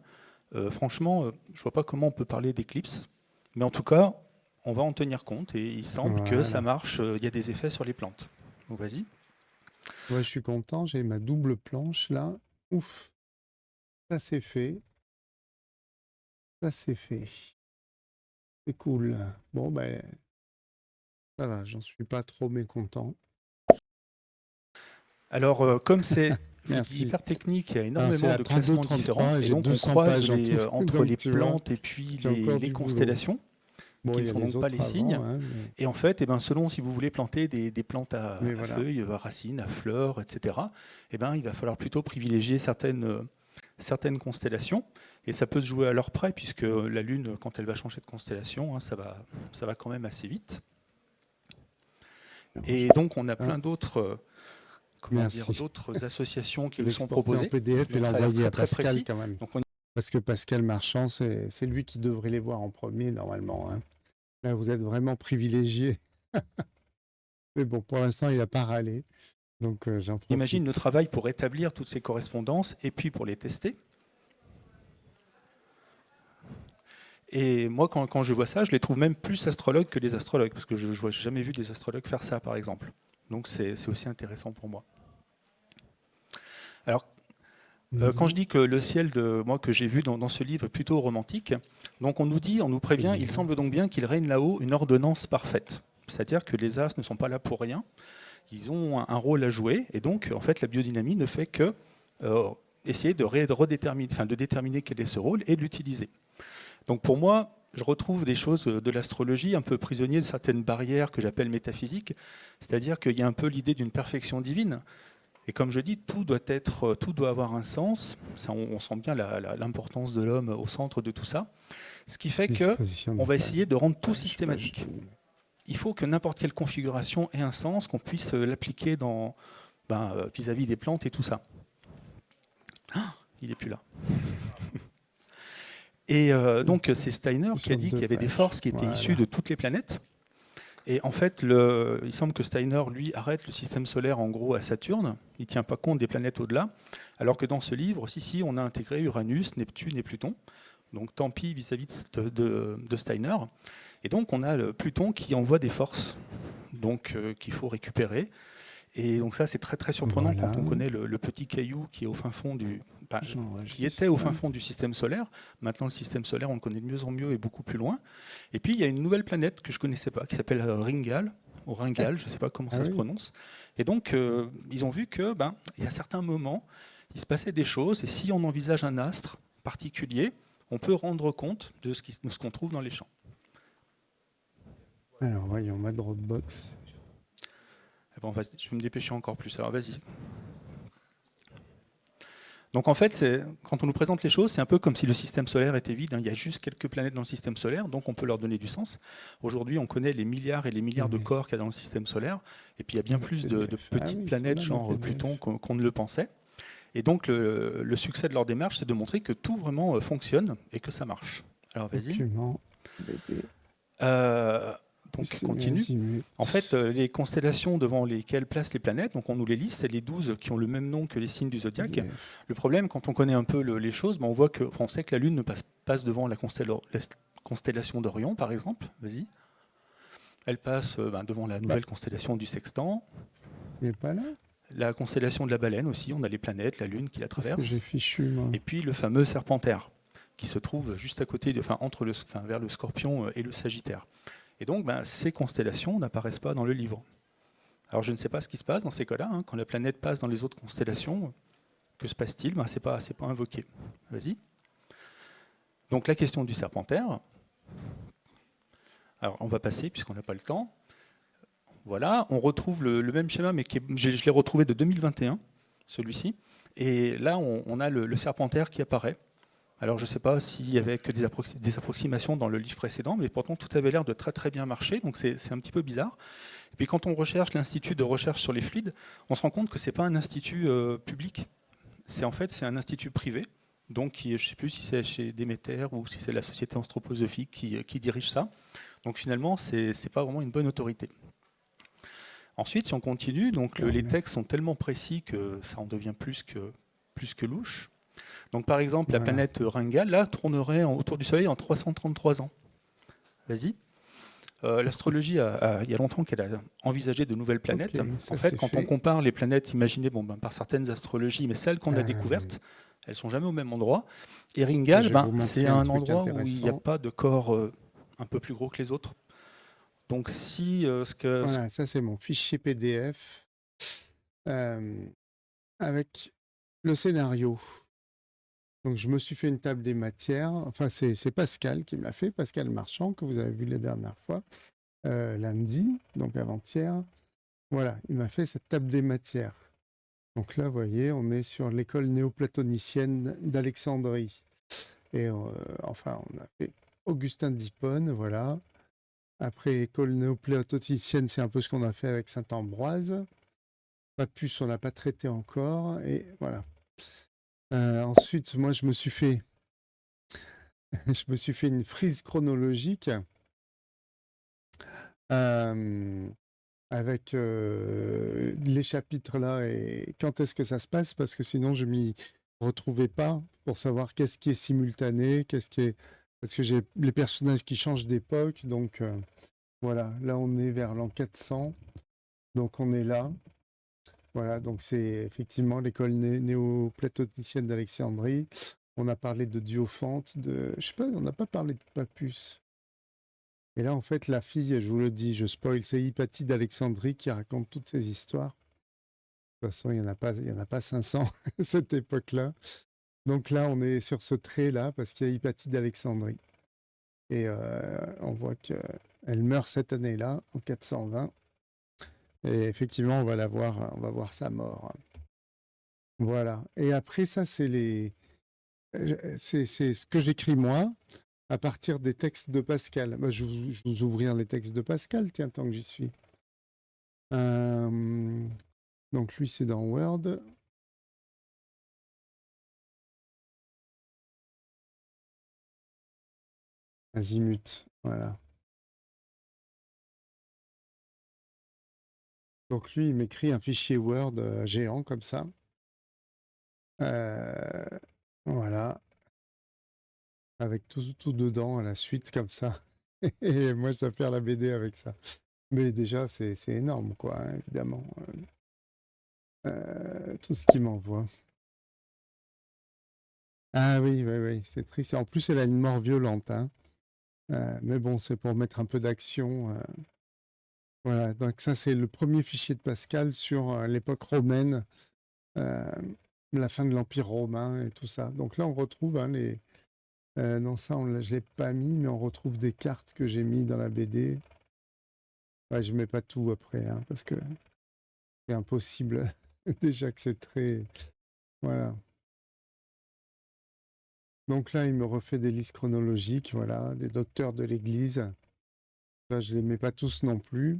franchement, je ne vois pas comment on peut parler d'éclipse. Mais en tout cas, on va en tenir compte. Et il semble que ça marche, il y a des effets sur les plantes. Donc vas-y. Ouais, je suis content, j'ai ma double planche là. Ouf, ça c'est fait. Ça c'est fait. C'est cool. Bon, ben, ça va, j'en suis pas trop mécontent. Alors, comme c'est hyper technique, il y a énormément de classements différents. Et donc, on croise entre les plantes et puis les constellations, qui ne sont donc pas les signes. Et en fait, selon si vous voulez planter des plantes à feuilles, à racines, à fleurs, etc., il va falloir plutôt privilégier certaines constellations. Et ça peut se jouer à l'heure près, puisque la Lune, quand elle va changer de constellation, ça va quand même assez vite. Et donc, on a plein d'autres associations qui nous sont proposées. En PDF et l'envoyer à Pascal précis. Quand même. Parce que Pascal Marchand, c'est lui qui devrait les voir en premier, normalement. Hein. Là, vous êtes vraiment privilégié. Mais bon, pour l'instant, il n'a pas râlé. Donc, j'en profite. Imagine le travail pour établir toutes ces correspondances et puis pour les tester. Et moi, quand je vois ça, je les trouve même plus astrologues que les astrologues, parce que je n'ai jamais vu des astrologues faire ça, par exemple. Donc c'est aussi intéressant pour moi. Alors, quand je dis que le ciel que j'ai vu dans ce livre est plutôt romantique, donc on nous prévient, il semble donc bien qu'il règne là-haut une ordonnance parfaite. C'est-à-dire que les astres ne sont pas là pour rien, ils ont un rôle à jouer, et donc en fait la biodynamie ne fait que essayer de déterminer quel est ce rôle et de l'utiliser. Donc pour moi, je retrouve des choses de l'astrologie un peu prisonnier de certaines barrières que j'appelle métaphysiques, c'est-à-dire qu'il y a un peu l'idée d'une perfection divine. Et comme je dis, tout doit avoir un sens. Ça, on sent bien l'importance de l'homme au centre de tout ça. Ce qui fait qu'on va essayer de rendre tout systématique. Il faut que n'importe quelle configuration ait un sens, qu'on puisse l'appliquer vis-à-vis des plantes et tout ça. Ah, il n'est plus là. Et donc c'est Steiner qui a dit qu'il y avait des forces qui étaient issues de toutes les planètes. Et en fait, il semble que Steiner, lui, arrête le système solaire en gros à Saturne. Il ne tient pas compte des planètes au-delà. Alors que dans ce livre, on a intégré Uranus, Neptune et Pluton. Donc tant pis vis-à-vis de Steiner. Et donc on a le Pluton qui envoie des forces qu'il faut récupérer. Et donc ça, c'est très très surprenant quand on connaît le petit caillou qui est au fin fond qui était au fin fond du système solaire. Maintenant, le système solaire, on le connaît de mieux en mieux et beaucoup plus loin. Et puis, il y a une nouvelle planète que je ne connaissais pas, qui s'appelle Ringal, ou Ringal, je ne sais pas comment ça se prononce. Et donc, ils ont vu que, il y a certains moments, il se passait des choses, et si on envisage un astre particulier, on peut rendre compte de ce qu'on trouve dans les champs. Alors, voyons, ma Dropbox. Bon, je vais me dépêcher encore plus, alors vas-y. Donc en fait, quand on nous présente les choses, c'est un peu comme si le système solaire était vide. Il y a juste quelques planètes dans le système solaire, donc on peut leur donner du sens. Aujourd'hui, on connaît les milliards et les milliards de corps qu'il y a dans le système solaire, et puis il y a bien plus de petites planètes, genre Pluton, qu'on ne le pensait. Et donc le succès de leur démarche, c'est de montrer que tout vraiment fonctionne et que ça marche. Alors vas-y. donc continue. En fait, les constellations devant lesquelles placent les planètes, donc on nous les liste, c'est les 12 qui ont le même nom que les signes du zodiaque. Le problème, quand on connaît un peu les choses, on voit on sait que la Lune passe devant la constellation d'Orion, par exemple. Vas-y. Elle passe devant la nouvelle constellation du Sextant. Mais pas là. La constellation de la Baleine aussi, on a les planètes, la Lune qui la traverse. J'ai fichu, moi. Et puis le fameux Serpentaire, qui se trouve juste à côté, vers le Scorpion et le Sagittaire. Et donc, ces constellations n'apparaissent pas dans le livre. Alors je ne sais pas ce qui se passe dans ces cas-là, quand la planète passe dans les autres constellations, que se passe-t-il ? C'est pas invoqué. Vas-y. Donc la question du Serpentaire. Alors on va passer, puisqu'on n'a pas le temps. Voilà, on retrouve le même schéma, mais je l'ai retrouvé de 2021, celui-ci. Et là, on a le Serpentaire qui apparaît. Alors, je ne sais pas s'il y avait que des approximations dans le livre précédent, mais pourtant, tout avait l'air de très très bien marcher, donc c'est un petit peu bizarre. Et puis, quand on recherche l'Institut de recherche sur les fluides, on se rend compte que ce n'est pas un institut public. C'est un institut privé, donc je ne sais plus si c'est chez Déméter ou si c'est la Société anthroposophique qui dirige ça. Donc, finalement, ce n'est pas vraiment une bonne autorité. Ensuite, si on continue, donc les textes sont tellement précis que ça en devient plus que louche. Donc par exemple, la planète Ringal, là, tournerait autour du Soleil en 333 ans. Vas-y. L'astrologie, il y a longtemps qu'elle a envisagé de nouvelles planètes. En fait, quand on compare les planètes imaginées par certaines astrologies, mais celles qu'on a découvertes, elles ne sont jamais au même endroit. Et Ringal, c'est un endroit où il n'y a pas de corps un peu plus gros que les autres. Donc si Voilà, ça c'est mon fichier PDF avec le scénario. Donc je me suis fait une table des matières. Enfin c'est Pascal qui me l'a fait, Pascal Marchand, que vous avez vu la dernière fois, lundi, donc avant-hier. Voilà, il m'a fait cette table des matières. Donc là, vous voyez, on est sur l'école néoplatonicienne d'Alexandrie. Et on a fait Augustin d'Hippone, voilà. Après, école néoplatonicienne, c'est un peu ce qu'on a fait avec Saint-Ambroise. Pappus, on n'a pas traité encore. Et voilà. Ensuite, moi, je me suis fait une frise chronologique avec les chapitres là et quand est-ce que ça se passe, parce que sinon, je m'y retrouvais pas pour savoir qu'est-ce qui est simultané, parce que j'ai les personnages qui changent d'époque, donc voilà, là on est vers l'an 400, donc on est là. Voilà, donc c'est effectivement l'école néoplatonicienne d'Alexandrie. On a parlé de Diophante, je sais pas, on n'a pas parlé de Pappus. Et là, en fait, la fille, je vous le dis, je spoil, c'est Hypatie d'Alexandrie qui raconte toutes ces histoires. De toute façon, il n'y en a pas 500 à cette époque-là. Donc là, on est sur ce trait-là parce qu'il y a Hypatie d'Alexandrie. Et on voit qu'elle meurt cette année-là, en 420. Et effectivement, on va voir sa mort. Voilà. Et après, ça, c'est ce que j'écris moi, à partir des textes de Pascal. Je vous ouvrir les textes de Pascal, tiens, tant que j'y suis. Donc lui, c'est dans Word. Azimut, voilà. Donc lui, il m'écrit un fichier Word géant comme ça. Voilà. Avec tout dedans à la suite comme ça. Et moi, je dois faire la BD avec ça. Mais déjà, c'est énorme, quoi, hein, évidemment. Tout ce qu'il m'envoie. Ah oui, c'est triste. En plus, elle a une mort violente. Hein. Mais bon, c'est pour mettre un peu d'action. Voilà, donc ça, c'est le premier fichier de Pascal sur l'époque romaine, la fin de l'Empire romain et tout ça. Donc là, on retrouve les... non, ça, je ne l'ai pas mis, mais on retrouve des cartes que j'ai mis dans la BD. Ouais, je ne mets pas tout après, hein, parce que c'est impossible. Déjà que c'est très... Voilà. Donc là, il me refait des listes chronologiques, voilà, des docteurs de l'Église. Là, je ne les mets pas tous non plus.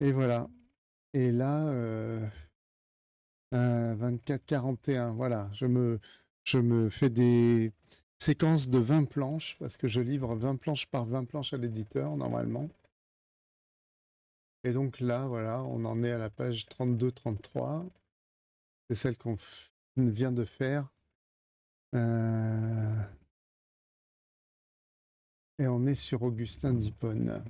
Et voilà. Et là, 24-41, voilà, je me fais des... séquence de 20 planches, parce que je livre 20 planches par 20 planches à l'éditeur, normalement. Et donc là, voilà, on en est à la page 32-33. C'est celle qu'on vient de faire. Et on est sur Augustin d'Hippone.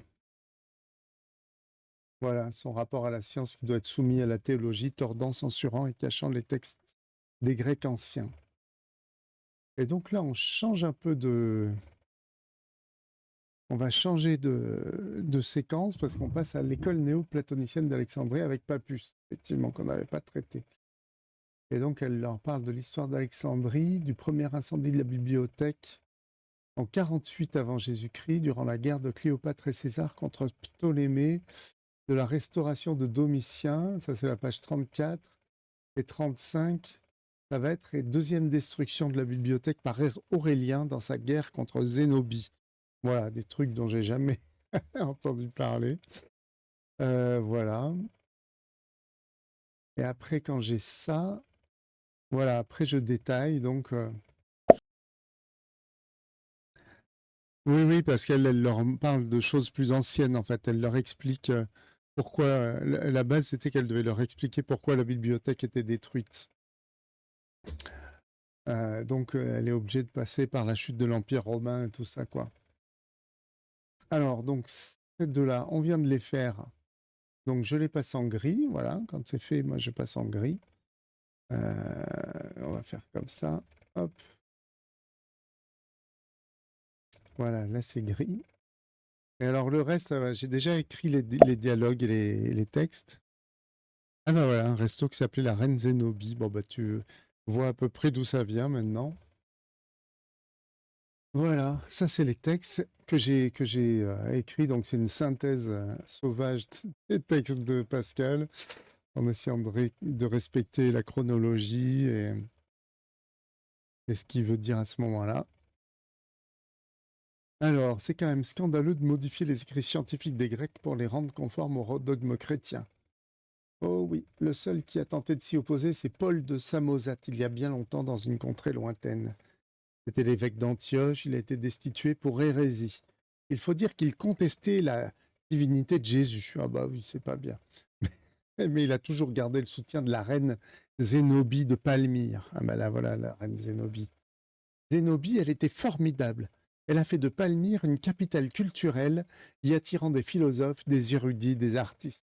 Voilà, son rapport à la science qui doit être soumis à la théologie, tordant, censurant et cachant les textes des Grecs anciens. Et donc là, on change un peu de... On va changer de séquence parce qu'on passe à l'école néo-platonicienne d'Alexandrie avec Pappus, effectivement, qu'on n'avait pas traité. Et donc, elle leur parle de l'histoire d'Alexandrie, du premier incendie de la bibliothèque en 48 avant Jésus-Christ, durant la guerre de Cléopâtre et César contre Ptolémée, de la restauration de Domitien, ça c'est la page 34, et 35, ça va être la deuxième destruction de la bibliothèque par Aurélien dans sa guerre contre Zénobie. Voilà, des trucs dont j'ai jamais entendu parler. Voilà. Et après, quand j'ai ça, voilà, après je détaille, donc... Oui, parce qu'elle leur parle de choses plus anciennes, en fait. Elle leur explique pourquoi... La base, c'était qu'elle devait leur expliquer pourquoi la bibliothèque était détruite. Donc, elle est obligée de passer par la chute de l'Empire romain et tout ça, quoi. Alors, donc, ces deux-là, on vient de les faire. Donc, je les passe en gris, voilà. Quand c'est fait, moi, je passe en gris. On va faire comme ça. Hop. Voilà, là, c'est gris. Et alors, le reste, j'ai déjà écrit les dialogues et les textes. Ah ben voilà, un resto qui s'appelait la Reine Zénobie. Bon, bah, tu vois à peu près d'où ça vient maintenant. Voilà, ça c'est les textes que j'ai écrits. Donc c'est une synthèse sauvage des textes de Pascal, en essayant de respecter la chronologie et ce qu'il veut dire à ce moment-là. Alors, c'est quand même scandaleux de modifier les écrits scientifiques des Grecs pour les rendre conformes au dogme chrétien. Oh oui, le seul qui a tenté de s'y opposer, c'est Paul de Samosate, il y a bien longtemps dans une contrée lointaine. C'était l'évêque d'Antioche, il a été destitué pour hérésie. Il faut dire qu'il contestait la divinité de Jésus. Ah bah oui, c'est pas bien. Mais il a toujours gardé le soutien de la reine Zénobie de Palmyre. Ah bah là, voilà, la reine Zénobie. Zénobie, elle était formidable. Elle a fait de Palmyre une capitale culturelle, y attirant des philosophes, des érudits, des artistes.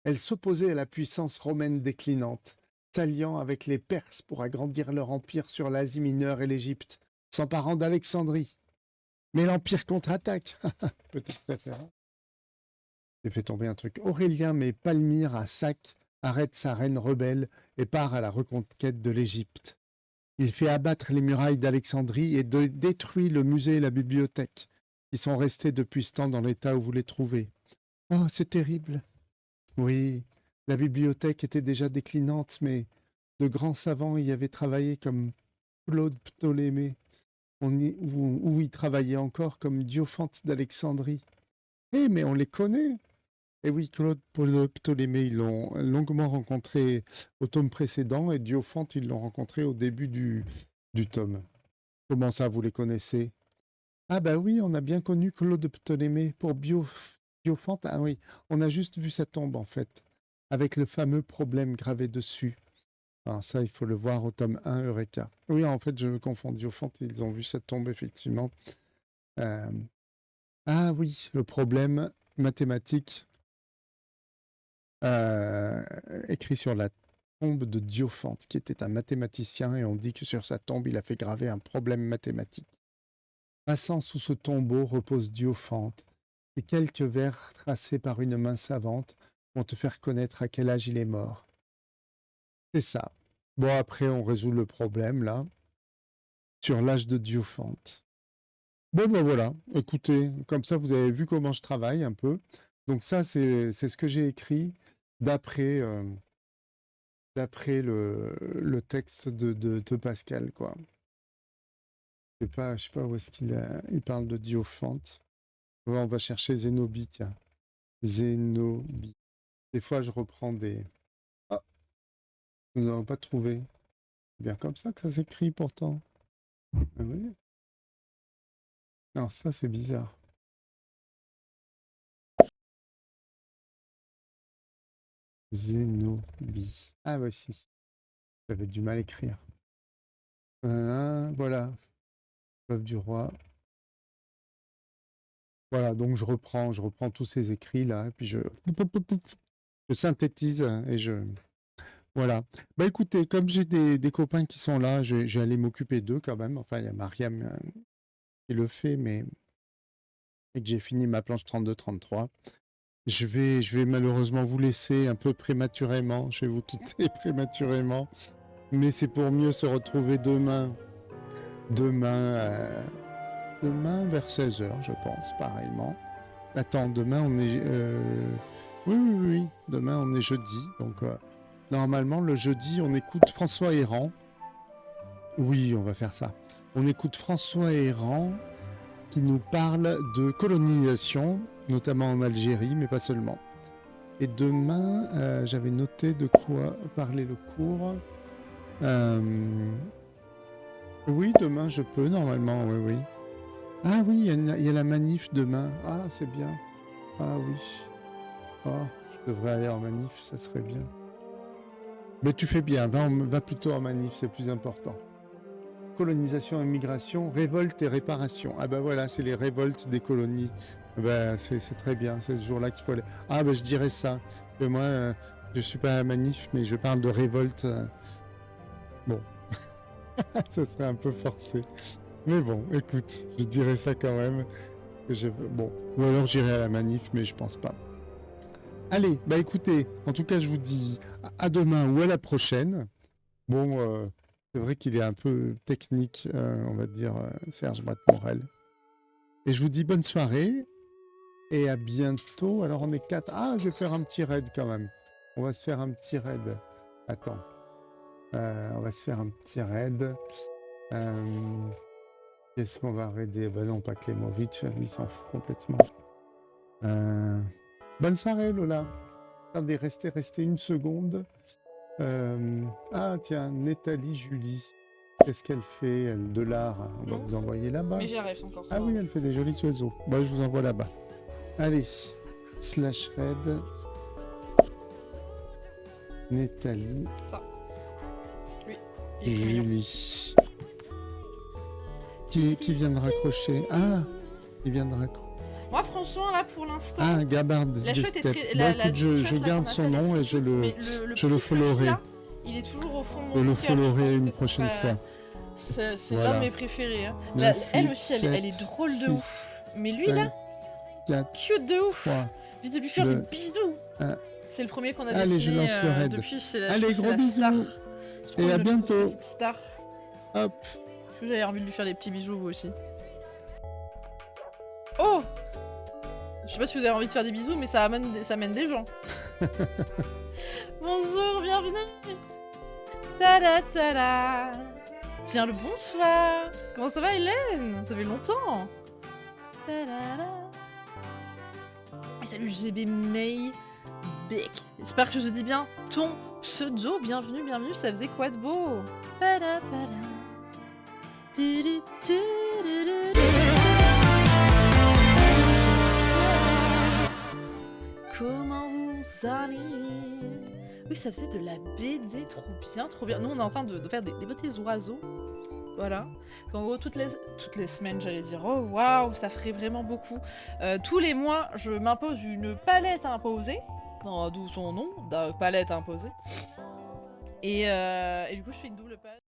Elle s'opposait à la puissance romaine déclinante, s'alliant avec les Perses pour agrandir leur empire sur l'Asie mineure et l'Égypte, s'emparant d'Alexandrie. Mais l'empire contre-attaque. Petite référence. J'ai fait tomber un truc. Aurélien met Palmyre à sac, arrête sa reine rebelle et part à la reconquête de l'Égypte. Il fait abattre les murailles d'Alexandrie et détruit le musée et la bibliothèque, qui sont restés depuis ce temps dans l'état où vous les trouvez. Oh, c'est terrible. Oui, la bibliothèque était déjà déclinante, mais de grands savants y avaient travaillé comme Claude Ptolémée, où y travaillait encore comme Diophante d'Alexandrie. Eh, mais on les connaît. Et oui, Claude Ptolémée, ils l'ont longuement rencontré au tome précédent, et Diophante, ils l'ont rencontré au début du tome. Comment ça, vous les connaissez? Ah bah oui, on a bien connu Claude Ptolémée pour Diophante. Ah oui, on a juste vu sa tombe, en fait, avec le fameux problème gravé dessus. Alors ça, il faut le voir au tome 1, Eureka. Oui, en fait, je me confonds. Diophante, ils ont vu cette tombe, effectivement. Ah oui, le problème mathématique écrit sur la tombe de Diophante, qui était un mathématicien, et on dit que sur sa tombe, il a fait graver un problème mathématique. Passant sous ce tombeau repose Diophante, et quelques vers tracés par une main savante vont te faire connaître à quel âge il est mort. C'est ça. Bon, après, on résout le problème, là, sur l'âge de Diophante. Bon, ben voilà, écoutez, comme ça, vous avez vu comment je travaille un peu. Donc ça, c'est ce que j'ai écrit d'après le texte de Pascal, quoi. Je sais pas où est-ce il parle de Diophante. On va chercher Zénobie, tiens. Zénobie. Des fois, je reprends des... Ah, nous n'avons pas trouvé. C'est bien comme ça que ça s'écrit, pourtant. Ah oui. Non, ça c'est bizarre. Zénobie. Ah, voici. J'avais du mal à écrire. Voilà. Veuve du roi. Voilà, donc je reprends tous ces écrits là, et puis je synthétise et je. Voilà. Bah écoutez, comme j'ai des copains qui sont là, je vais aller m'occuper d'eux quand même. Enfin, il y a Mariam qui le fait, mais et que j'ai fini ma planche 32-33. Je vais malheureusement vous laisser un peu prématurément. Je vais vous quitter prématurément. Mais c'est pour mieux se retrouver demain. Demain vers 16h, je pense, pareillement. Attends, demain on est... Oui. Demain on est jeudi. Donc normalement, le jeudi, on écoute François Héran. Oui, on va faire ça. On écoute François Héran qui nous parle de colonisation, notamment en Algérie, mais pas seulement. Et demain, j'avais noté de quoi parler le cours. Oui, demain, je peux, normalement, oui. Ah oui, il y a la manif demain. Ah, c'est bien. Ah oui. Ah, je devrais aller en manif, ça serait bien. Mais tu fais bien, va plutôt en manif, c'est plus important. Colonisation, immigration, révolte et réparation. Ah ben voilà, c'est les révoltes des colonies. Ben, c'est très bien, c'est ce jour-là qu'il faut aller. Ah ben je dirais ça. Que moi, je suis pas à la manif, mais je parle de révolte. Bon, ça serait un peu forcé. Mais bon, écoute, je dirais ça quand même. Bon, ou alors j'irai à la manif, mais je pense pas. Allez, bah écoutez, en tout cas, je vous dis à demain ou à la prochaine. Bon, c'est vrai qu'il est un peu technique, on va dire, Serge Brett-Morel. Et je vous dis bonne soirée et à bientôt. Alors, on est 4. Ah, je vais faire un petit raid quand même. On va se faire un petit raid. Attends. On va se faire un petit raid. Qu'est-ce qu'on va raider? Ben non, pas Klemovic, lui, il s'en fout complètement. Bonne soirée, Lola. Attendez, restez une seconde. Ah, tiens, Nathalie Julie. Qu'est-ce qu'elle fait, elle, de l'art? On va vous envoyer là-bas. Mais j'y arrive encore. Ah oui, elle fait des jolis oiseaux. Bon, je vous envoie là-bas. Allez, /raid. Nathalie. Ça. Oui. Julie. Qui vient de raccrocher? Ah, il vient de raccrocher. Moi, franchement, là, pour l'instant... Ah, Gabard la chouette est très... Bon, écoute, je garde son nom et je le followerai. Il est toujours au fond de mon Je le Discord, followerai je pense une que prochaine fois. C'est Voilà. l'un de mes préférés. Hein. 9, Elle 8, aussi, 7, elle est drôle de 6, ouf. Mais lui, là, 4, cute de ouf. 3. J'ai de lui faire 2, des bisous. 1. C'est le premier qu'on a Allez, dessiné je lance le raid. depuis. Allez, gros bisous. Et à bientôt. Star. Hop. Est-ce que j'avais envie de lui faire des petits bisous, vous aussi? Oh! Je sais pas si vous avez envie de faire des bisous, mais ça amène des gens. Bonjour, bienvenue! Ta-da-ta-da! Bien le bonsoir! Comment ça va, Hélène? Ça fait longtemps! Ta-da-da. Et salut GB May Beck. J'espère que je dis bien ton pseudo. Bienvenue, ça faisait quoi de beau? Pa-da-pa-da. Du-du-du-du-du-du. Comment vous allez? Oui, ça faisait de la BD, trop bien, trop bien. Nous, on est en train de faire des petits oiseaux. Voilà. En gros, toutes les semaines, j'allais dire, oh waouh, ça ferait vraiment beaucoup. Tous les mois, je m'impose une palette imposée. D'où son nom, palette imposée. Et du coup, je fais une double palette.